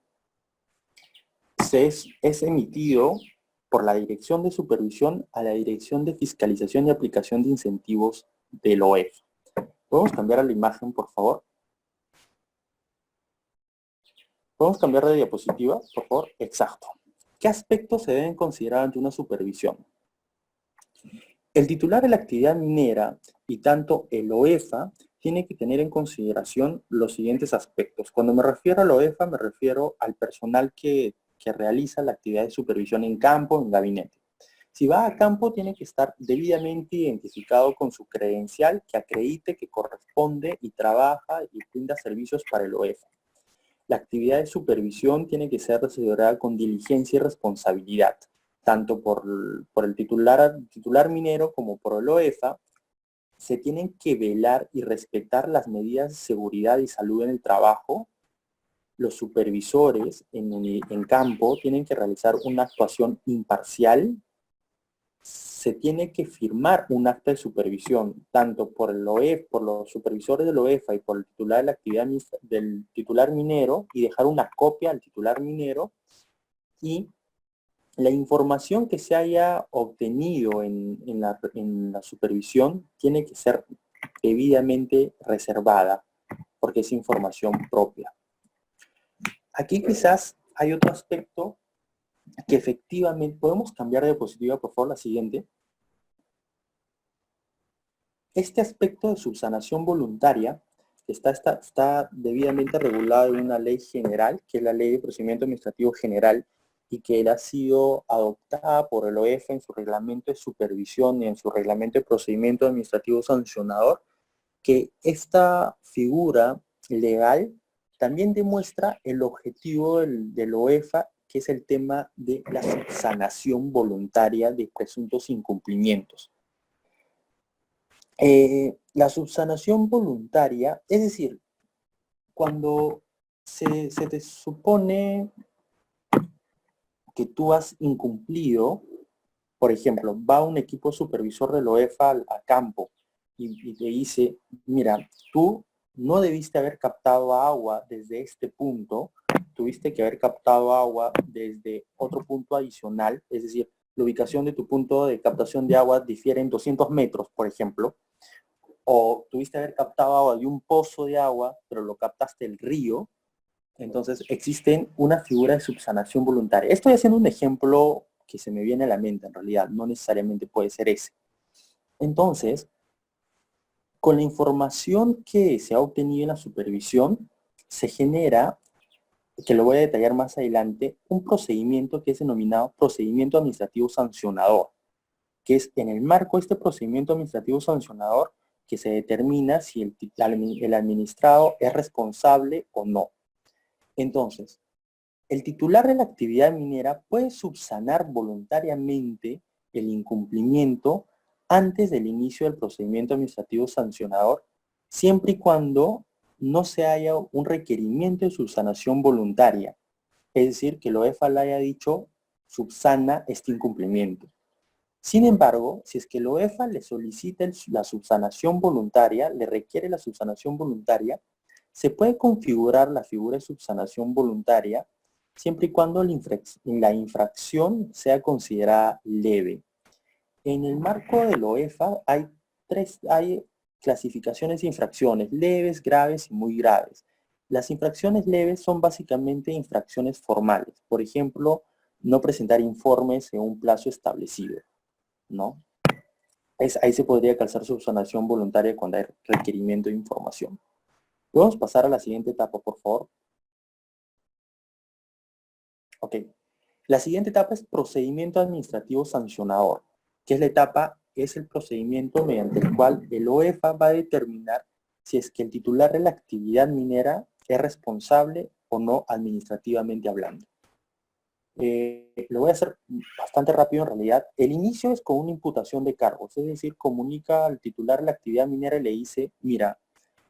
es emitido por la Dirección de Supervisión a la Dirección de Fiscalización y Aplicación de Incentivos del OEFA. ¿Podemos cambiar a la imagen, por favor? ¿Podemos cambiar de diapositiva, por favor? Exacto. ¿Qué aspectos se deben considerar ante una supervisión? El titular de la actividad minera y tanto el OEFA tiene que tener en consideración los siguientes aspectos. Cuando me refiero al OEFA, me refiero al personal que realiza la actividad de supervisión en campo, en gabinete. Si va a campo, tiene que estar debidamente identificado con su credencial que acredite que corresponde y trabaja y brinda servicios para el OEFA. La actividad de supervisión tiene que ser desarrollada con diligencia y responsabilidad, tanto por el titular minero como por el OEFA. Se tienen que velar y respetar las medidas de seguridad y salud en el trabajo. Los supervisores en campo tienen que realizar una actuación imparcial. Se tiene que firmar un acta de supervisión, tanto por el OEF, por los supervisores del OEFA y por el titular de la actividad del titular minero, y dejar una copia al titular minero, y la información que se haya obtenido en la supervisión tiene que ser debidamente reservada, porque es información propia. Aquí quizás hay otro aspecto que efectivamente, podemos cambiar de diapositiva, por favor, la siguiente. Este aspecto de subsanación voluntaria está debidamente regulado en una ley general, que es la Ley de Procedimiento Administrativo General, y que ha sido adoptada por el OEFA en su reglamento de supervisión y en su reglamento de procedimiento administrativo sancionador, que esta figura legal también demuestra el objetivo del OEFA, que es el tema de la subsanación voluntaria de presuntos incumplimientos. La subsanación voluntaria, es decir, cuando se te supone que tú has incumplido, por ejemplo, va un equipo supervisor de la UEFA a campo y te dice, mira, tú no debiste haber captado agua desde este punto, tuviste que haber captado agua desde otro punto adicional, es decir, la ubicación de tu punto de captación de agua difiere en 200 metros, por ejemplo, o tuviste que haber captado agua de un pozo de agua, pero lo captaste del río. Entonces existen una figura de subsanación voluntaria. Estoy haciendo un ejemplo que se me viene a la mente en realidad, no necesariamente puede ser ese. Entonces, con la información que se ha obtenido en la supervisión, se genera, que lo voy a detallar más adelante, un procedimiento que es denominado procedimiento administrativo sancionador, que es en el marco de este procedimiento administrativo sancionador que se determina si el administrado es responsable o no. Entonces, el titular de la actividad minera puede subsanar voluntariamente el incumplimiento antes del inicio del procedimiento administrativo sancionador, siempre y cuando no se haya un requerimiento de subsanación voluntaria. Es decir, que la UEFA le haya dicho, subsana este incumplimiento. Sin embargo, si es que la UEFA le solicita la subsanación voluntaria, le requiere la subsanación voluntaria, se puede configurar la figura de subsanación voluntaria siempre y cuando la infracción sea considerada leve. En el marco de la UEFA hay clasificaciones de infracciones, leves, graves y muy graves. Las infracciones leves son básicamente infracciones formales. Por ejemplo, no presentar informes en un plazo establecido, ¿no? Ahí se podría calzar subsanación voluntaria cuando hay requerimiento de información. Podemos pasar a la siguiente etapa, por favor. Ok. La siguiente etapa es procedimiento administrativo sancionador, que es la etapa, es el procedimiento mediante el cual el OEFA va a determinar si es que el titular de la actividad minera es responsable o no administrativamente hablando. Lo voy a hacer bastante rápido en realidad. El inicio es con una imputación de cargos, es decir, comunica al titular de la actividad minera y le dice, mira,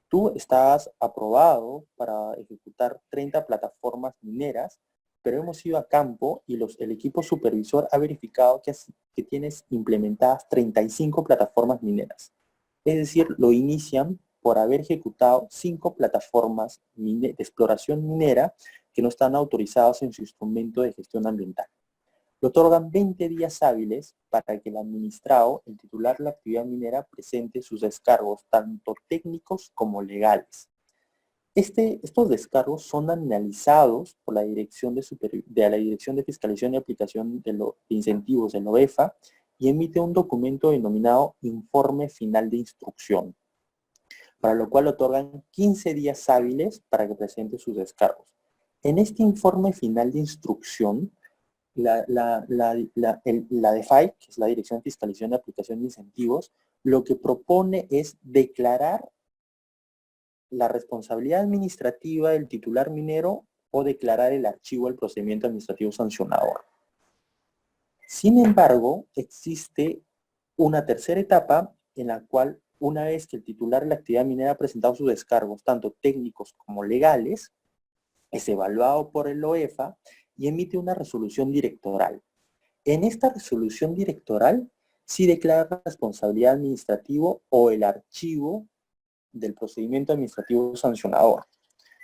tú estás aprobado para ejecutar 30 plataformas mineras, pero hemos ido a campo y el equipo supervisor ha verificado que tienes implementadas 35 plataformas mineras. Es decir, lo inician por haber ejecutado 5 plataformas de exploración minera que no están autorizadas en su instrumento de gestión ambiental. Le otorgan 20 días hábiles para que el administrado, el titular de la actividad minera, presente sus descargos, tanto técnicos como legales. Estos descargos son analizados por la Dirección la Dirección de Fiscalización y Aplicación de Incentivos de la OEFA y emite un documento denominado Informe Final de Instrucción, para lo cual otorgan 15 días hábiles para que presente sus descargos. En este informe final de instrucción, la DEFAI, que es la Dirección de Fiscalización y Aplicación de Incentivos, lo que propone es declarar la responsabilidad administrativa del titular minero o declarar el archivo del procedimiento administrativo sancionador. Sin embargo, existe una tercera etapa en la cual, una vez que el titular de la actividad minera ha presentado sus descargos, tanto técnicos como legales, es evaluado por el OEFA y emite una resolución directoral. En esta resolución directoral sí declara responsabilidad administrativa o el archivo del procedimiento administrativo sancionador,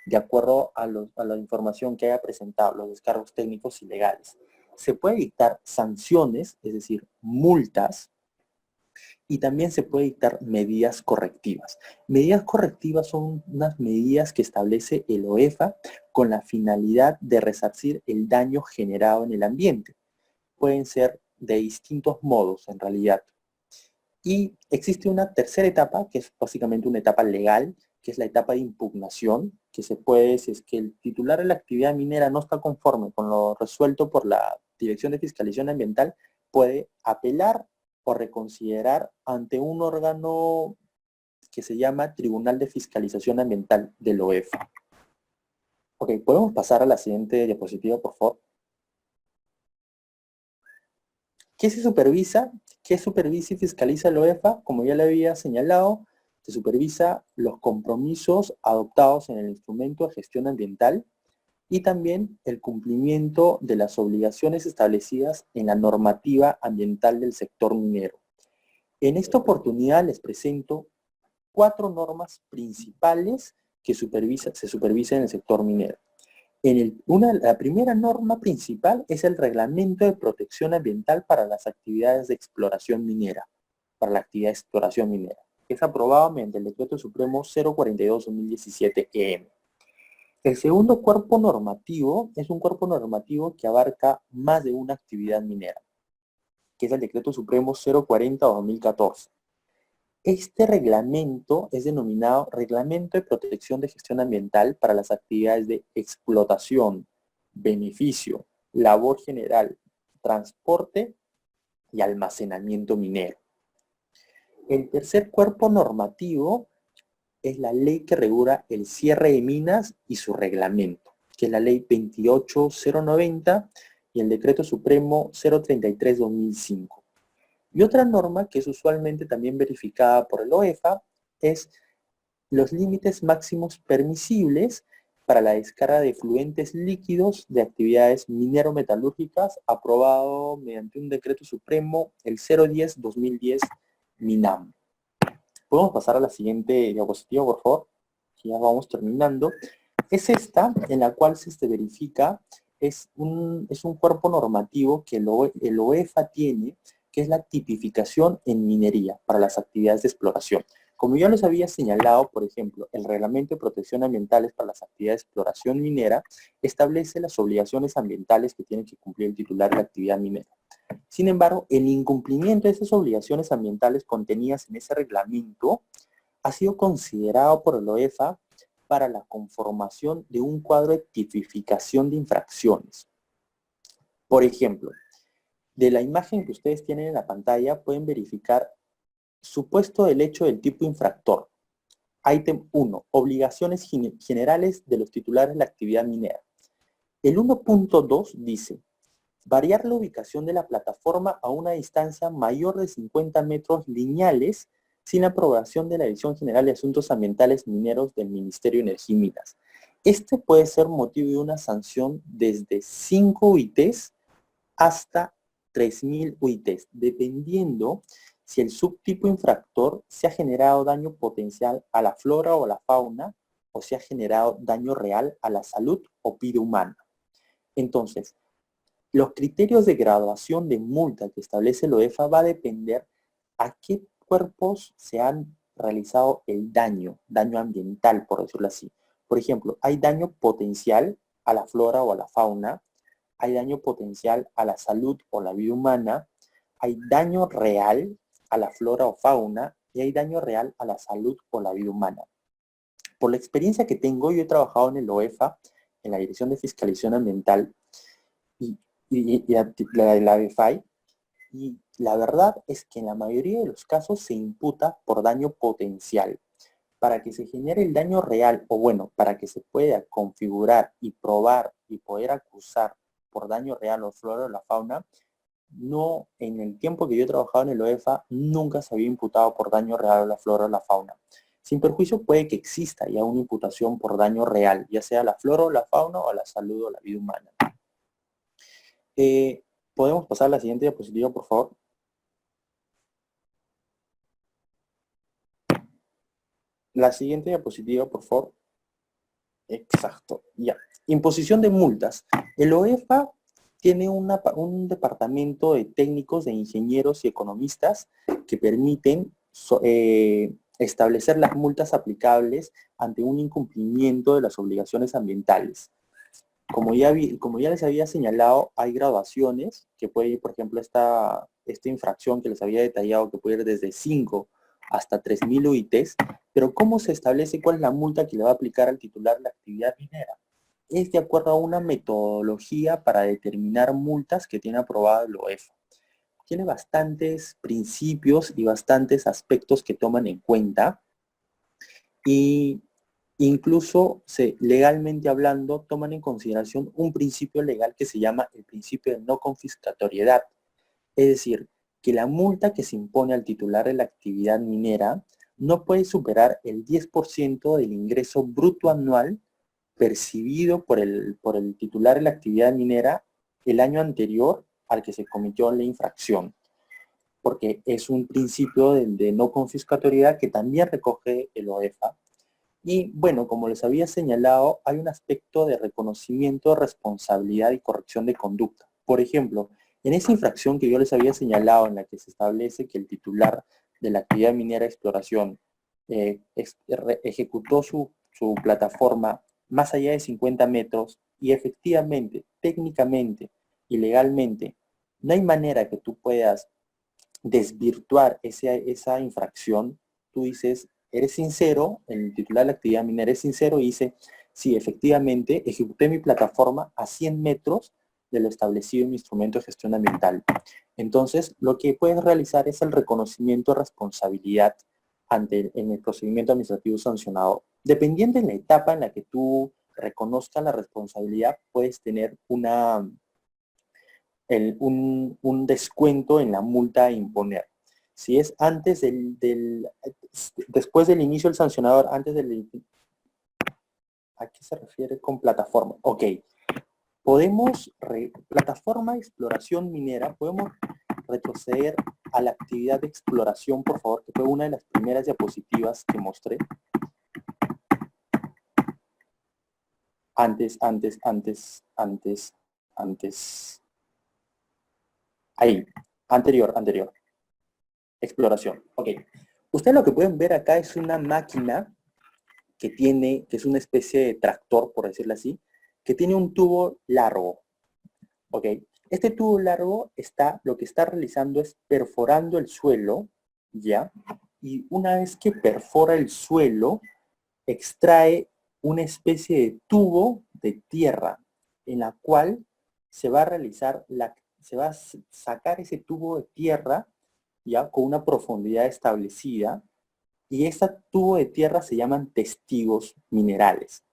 de acuerdo a la información que haya presentado, los descargos técnicos y legales. Se puede dictar sanciones, es decir, multas, y también se puede dictar medidas correctivas. Medidas correctivas son unas medidas que establece el OEFA con la finalidad de resarcir el daño generado en el ambiente. Pueden ser de distintos modos en realidad. Y existe una tercera etapa, que es básicamente una etapa legal, que es la etapa de impugnación, que se puede, si es que el titular de la actividad minera no está conforme con lo resuelto por la Dirección de Fiscalización Ambiental, puede apelar o reconsiderar ante un órgano que se llama Tribunal de Fiscalización Ambiental del OEFA. Ok, ¿podemos pasar a la siguiente diapositiva, por favor? ¿Qué se supervisa? ¿Qué supervisa y fiscaliza el OEFA? Como ya le había señalado, Se supervisa los compromisos adoptados en el instrumento de gestión ambiental y también el cumplimiento de las obligaciones establecidas en la normativa ambiental del sector minero. En esta oportunidad les presento 4 normas principales que se supervisan en el sector minero. La primera norma principal es el Reglamento de Protección Ambiental para las actividades de exploración minera, que es aprobado mediante el Decreto Supremo 042/2017-EM. El segundo cuerpo normativo es un cuerpo normativo que abarca más de una actividad minera, que es el Decreto Supremo 040/2014. Este reglamento es denominado Reglamento de Protección de Gestión Ambiental para las actividades de explotación, beneficio, labor general, transporte y almacenamiento minero. El tercer cuerpo normativo es la ley que regula el cierre de minas y su reglamento, que es la Ley 28090 y el Decreto Supremo 033/2005. Y otra norma que es usualmente también verificada por el OEFA es los límites máximos permisibles para la descarga de efluentes líquidos de actividades minero-metalúrgicas, aprobado mediante un Decreto Supremo, el 010/2010 MINAM. Podemos pasar a la siguiente diapositiva, por favor. Ya vamos terminando. Es esta en la cual se verifica, es un cuerpo normativo que el OEFA tiene, que es la tipificación en minería para las actividades de exploración. Como ya les había señalado, por ejemplo, el Reglamento de Protección Ambientales para las actividades de exploración minera establece las obligaciones ambientales que tiene que cumplir el titular de la actividad minera. Sin embargo, el incumplimiento de esas obligaciones ambientales contenidas en ese reglamento ha sido considerado por el OEFA para la conformación de un cuadro de tipificación de infracciones. Por ejemplo, de la imagen que ustedes tienen en la pantalla pueden verificar supuesto del hecho del tipo infractor. Ítem 1. Obligaciones generales de los titulares de la actividad minera. El 1.2 dice: variar la ubicación de la plataforma a una distancia mayor de 50 metros lineales sin la aprobación de la Dirección General de Asuntos Ambientales Mineros del Ministerio de Energía y Minas. Este puede ser motivo de una sanción desde 5 UITs hasta 3.000 UITs, dependiendo si el subtipo infractor se ha generado daño potencial a la flora o a la fauna o se ha generado daño real a la salud o vida humana. Entonces, los criterios de graduación de multa que establece el OEFA va a depender a qué cuerpos se han realizado el daño ambiental, por decirlo así. Por ejemplo, hay daño potencial a la flora o a la fauna, hay daño potencial a la salud o la vida humana, hay daño real a la flora o fauna y hay daño real a la salud o la vida humana. Por la experiencia que tengo, yo he trabajado en el OEFA, en la Dirección de Fiscalización Ambiental y la BFI, y la verdad es que en la mayoría de los casos se imputa por daño potencial. Para que se genere el daño real, o bueno, para que se pueda configurar y probar y poder acusar por daño real o flora o la fauna, no, en el tiempo que yo he trabajado en el OEFA, nunca se había imputado por daño real a la flora o la fauna. Sin perjuicio puede que exista ya una imputación por daño real, ya sea a la flora o la fauna o a la salud o la vida humana. ¿Podemos pasar a la siguiente diapositiva, por favor? La siguiente diapositiva, por favor. Exacto, ya. Imposición de multas. El OEFA tiene un departamento de técnicos, de ingenieros y economistas que permiten establecer las multas aplicables ante un incumplimiento de las obligaciones ambientales. Como ya les había señalado, hay graduaciones que puede ir, por ejemplo, esta infracción que les había detallado, que puede ir desde 5 hasta 3.000 UITs, pero ¿cómo se establece cuál es la multa que le va a aplicar al titular de la actividad minera? Es de acuerdo a una metodología para determinar multas que tiene aprobado el OEFA. Tiene bastantes principios y bastantes aspectos que toman en cuenta y incluso legalmente hablando toman en consideración un principio legal que se llama el principio de no confiscatoriedad. Es decir, que la multa que se impone al titular de la actividad minera no puede superar el 10% del ingreso bruto anual percibido por el titular de la actividad minera el año anterior al que se cometió la infracción, porque es un principio de no confiscatoriedad que también recoge el OEFA. Y bueno, como les había señalado, hay un aspecto de reconocimiento de responsabilidad y corrección de conducta. Por ejemplo, en esa infracción que yo les había señalado, en la que se establece que el titular de la actividad minera de exploración ejecutó su plataforma más allá de 50 metros y efectivamente, técnicamente y legalmente, no hay manera que tú puedas desvirtuar esa infracción. Tú dices, eres sincero, el titular de la actividad minera es sincero y dice, sí, efectivamente, ejecuté mi plataforma a 100 metros de lo establecido en mi instrumento de gestión ambiental. Entonces, lo que puedes realizar es el reconocimiento de responsabilidad en el procedimiento administrativo sancionado. Dependiendo de la etapa en la que tú reconozcas la responsabilidad, puedes tener un descuento en la multa a imponer. Si es antes después del inicio del sancionador, antes del... ¿A qué se refiere con plataforma? Ok. Plataforma de exploración minera, podemos retroceder a la actividad de exploración, por favor, que fue una de las primeras diapositivas que mostré. Antes. Ahí, anterior. Exploración. Ok. Ustedes lo que pueden ver acá es una máquina que es una especie de tractor, por decirlo así, que tiene un tubo largo. Ok. Este tubo largo lo que está realizando es perforando el suelo, ¿ya? Y una vez que perfora el suelo, extrae una especie de tubo de tierra en la cual se va a sacar ese tubo de tierra ya con una profundidad establecida y ese tubo de tierra se llaman testigos minerales.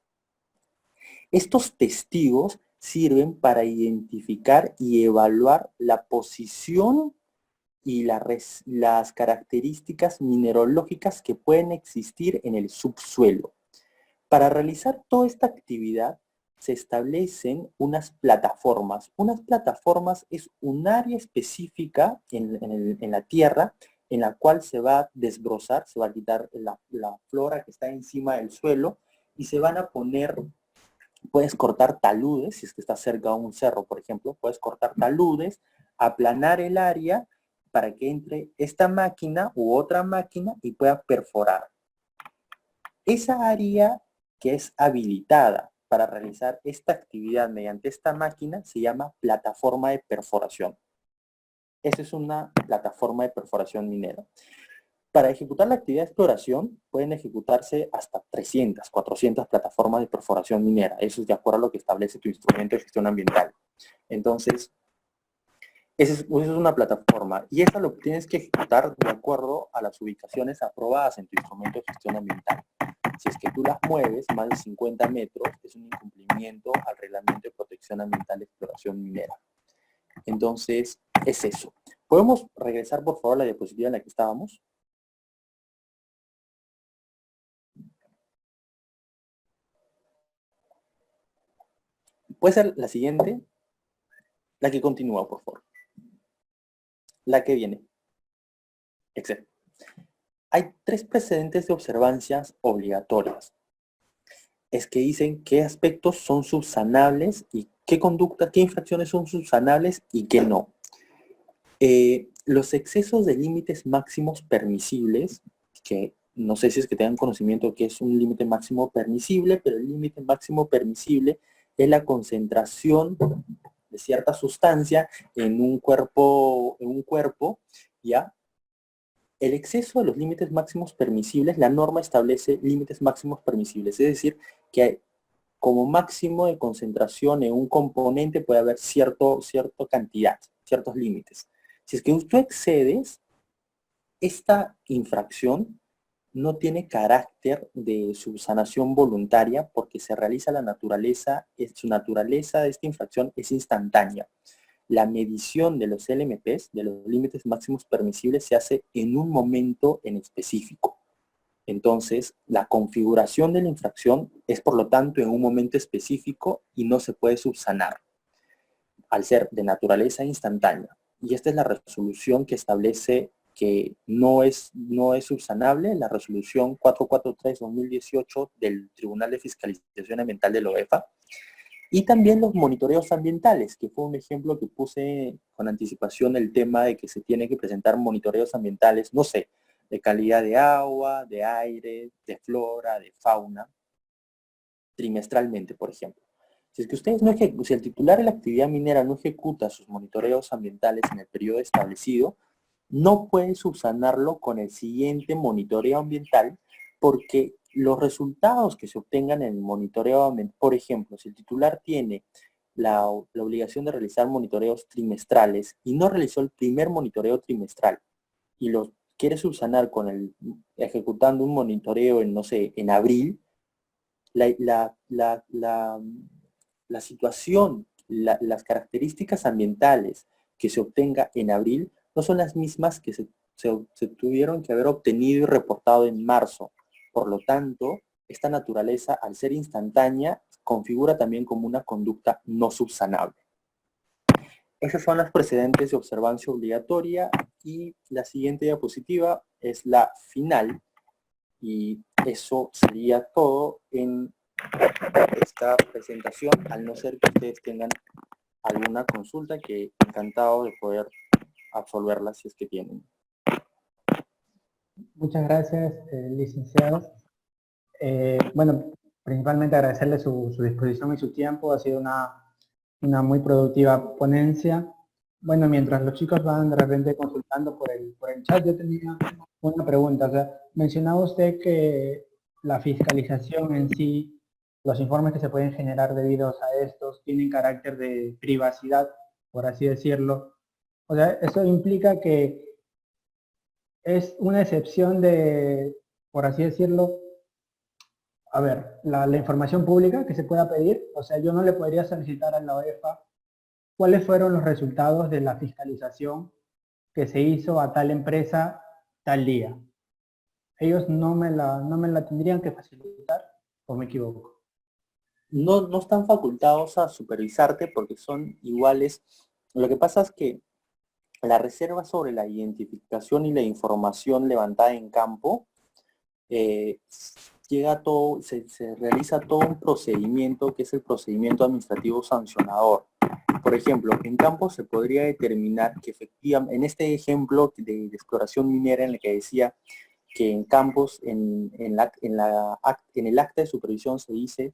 Estos testigos sirven para identificar y evaluar la posición y las características mineralógicas que pueden existir en el subsuelo. Para realizar toda esta actividad se establecen unas plataformas. Unas plataformas es un área específica en la tierra en la cual se va a desbrozar, se va a quitar la flora que está encima del suelo y se van a poner, puedes cortar taludes, si es que está cerca de un cerro, por ejemplo, puedes cortar taludes, aplanar el área para que entre esta máquina u otra máquina y pueda perforar. Esa área que es habilitada para realizar esta actividad mediante esta máquina se llama plataforma de perforación. Esa es una plataforma de perforación minera. Para ejecutar la actividad de exploración pueden ejecutarse hasta 300, 400 plataformas de perforación minera. Eso es de acuerdo a lo que establece tu instrumento de gestión ambiental. Entonces, esa es una plataforma y esa lo tienes que ejecutar de acuerdo a las ubicaciones aprobadas en tu instrumento de gestión ambiental. Si es que tú las mueves más de 50 metros, es un incumplimiento al reglamento de protección ambiental de exploración minera. Entonces, es eso. ¿Podemos regresar, por favor, a la diapositiva en la que estábamos? ¿Puede ser la siguiente? La que continúa, por favor. La que viene. Excelente. Hay 3 precedentes de observancias obligatorias. Es que dicen qué aspectos son subsanables y qué conducta, qué infracciones son subsanables y qué no. Los excesos de límites máximos permisibles, que no sé si es que tengan conocimiento que es un límite máximo permisible, pero el límite máximo permisible es la concentración de cierta sustancia en un cuerpo, ¿ya? El exceso de los límites máximos permisibles, la norma establece límites máximos permisibles, es decir, que como máximo de concentración en un componente puede haber cierta cantidad, ciertos límites. Si es que tú excedes, esta infracción no tiene carácter de subsanación voluntaria porque se realiza su naturaleza de esta infracción es instantánea. La medición de los LMPs, de los límites máximos permisibles, se hace en un momento en específico. Entonces, la configuración de la infracción es, por lo tanto, en un momento específico y no se puede subsanar, al ser de naturaleza instantánea. Y esta es la resolución que establece que no es subsanable, la resolución 443-2018 del Tribunal de Fiscalización Ambiental de la OEFA. Y también los monitoreos ambientales, que fue un ejemplo que puse con anticipación, el tema de que se tiene que presentar monitoreos ambientales, no sé, de calidad de agua, de aire, de flora, de fauna, trimestralmente, por ejemplo. Si es que ustedes no si el titular de la actividad minera no ejecuta sus monitoreos ambientales en el periodo establecido, no puede subsanarlo con el siguiente monitoreo ambiental, porque los resultados que se obtengan en el monitoreo ambiental, por ejemplo, si el titular tiene la obligación de realizar monitoreos trimestrales y no realizó el primer monitoreo trimestral y lo quiere subsanar ejecutando un monitoreo en, no sé, en abril, la situación, las características ambientales que se obtenga en abril no son las mismas que se tuvieron que haber obtenido y reportado en marzo. Por lo tanto, esta naturaleza, al ser instantánea, configura también como una conducta no subsanable. Esas son las precedentes de observancia obligatoria y la siguiente diapositiva es la final, y eso sería todo en esta presentación, al no ser que ustedes tengan alguna consulta, que encantado de poder absolverla si es que tienen. Muchas gracias, licenciados. Bueno, principalmente agradecerle su disposición y su tiempo. Ha sido una muy productiva ponencia. Bueno, mientras los chicos van de repente consultando por el chat, yo tenía una pregunta. O sea, mencionaba usted que la fiscalización en sí, los informes que se pueden generar debidos a estos, tienen carácter de privacidad, por así decirlo. O sea, eso implica que es una excepción de, por así decirlo, a ver, la información pública que se pueda pedir. O sea, yo no le podría solicitar a la OEFA cuáles fueron los resultados de la fiscalización que se hizo a tal empresa tal día. Ellos no me la tendrían que facilitar, ¿o me equivoco? No están facultados a supervisarte porque son iguales. Lo que pasa es que la reserva sobre la identificación y la información levantada en campo, se realiza todo un procedimiento que es el procedimiento administrativo sancionador. Por ejemplo, en campo se podría determinar que efectivamente, en este ejemplo de exploración minera en el que decía que en campos, en el acta de supervisión se dice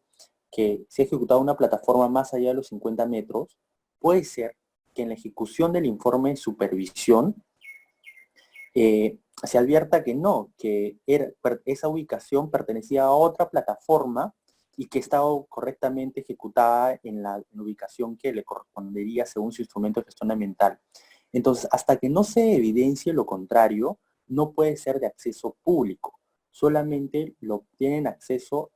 que se ha ejecutado una plataforma más allá de los 50 metros, puede ser que en la ejecución del informe de supervisión se advierta que no, que esa ubicación pertenecía a otra plataforma y que estaba correctamente ejecutada en la ubicación que le correspondería según su instrumento de gestión ambiental. Entonces, hasta que no se evidencie lo contrario, no puede ser de acceso público. Solamente lo tienen acceso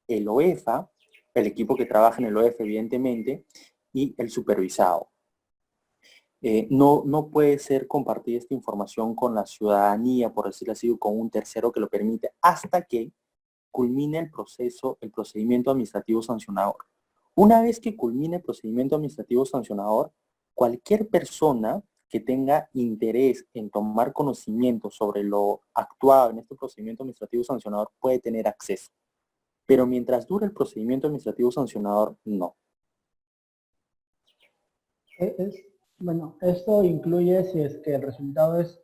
el OEFA, el equipo que trabaja en el OEFA, evidentemente, y el supervisado. No puede ser compartida esta información con la ciudadanía, por decirlo así, o con un tercero que lo permite, hasta que culmine el procedimiento administrativo sancionador. Una vez que culmine el procedimiento administrativo sancionador, cualquier persona que tenga interés en tomar conocimiento sobre lo actuado en este procedimiento administrativo sancionador puede tener acceso. Pero mientras dure el procedimiento administrativo sancionador, no. Bueno, esto incluye si es que el resultado es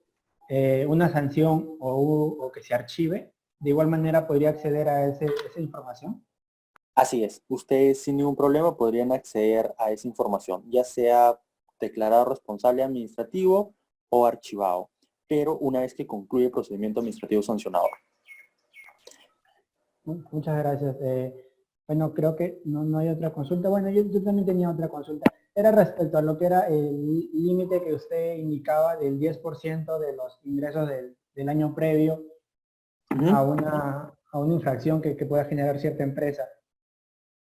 una sanción o que se archive. De igual manera podría acceder a esa información. Así es, ustedes sin ningún problema podrían acceder a esa información, ya sea declarado responsable administrativo o archivado, pero una vez que concluye el procedimiento administrativo sancionador. Muchas gracias. Bueno, creo que no hay otra consulta. Bueno, yo también tenía otra consulta. Era respecto a lo que era el límite que usted indicaba del 10% de los ingresos del año previo a una infracción que pueda generar cierta empresa.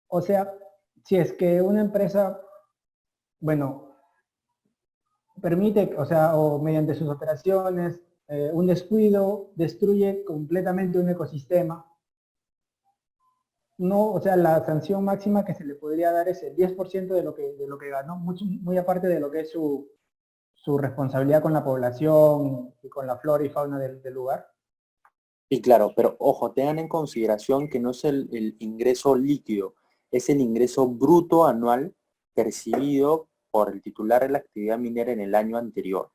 O sea, si es que una empresa, bueno, permite, o sea, o mediante sus operaciones, un descuido destruye completamente un ecosistema. No, o sea, la sanción máxima que se le podría dar es el 10% de lo que ganó, muy aparte de lo que es su responsabilidad con la población y con la flora y fauna del lugar. Y claro, pero ojo, tengan en consideración que no es el ingreso líquido, es el ingreso bruto anual percibido por el titular de la actividad minera en el año anterior.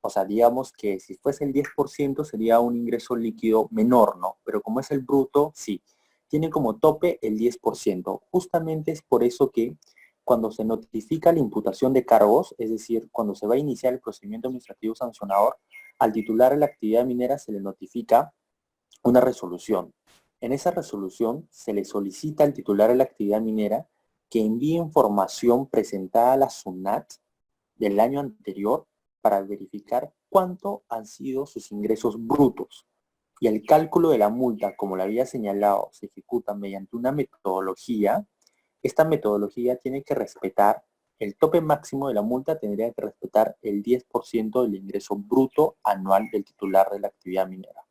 O sea, digamos que si fuese el 10% sería un ingreso líquido menor, ¿no? Pero como es el bruto, sí. Tiene como tope el 10%. Justamente es por eso que cuando se notifica la imputación de cargos, es decir, cuando se va a iniciar el procedimiento administrativo sancionador, al titular de la actividad minera se le notifica una resolución. En esa resolución se le solicita al titular de la actividad minera que envíe información presentada a la SUNAT del año anterior para verificar cuánto han sido sus ingresos brutos. Y el cálculo de la multa, como lo había señalado, se ejecuta mediante una metodología. Esta metodología tiene que respetar el tope máximo de la multa, tendría que respetar el 10% del ingreso bruto anual del titular de la actividad minera.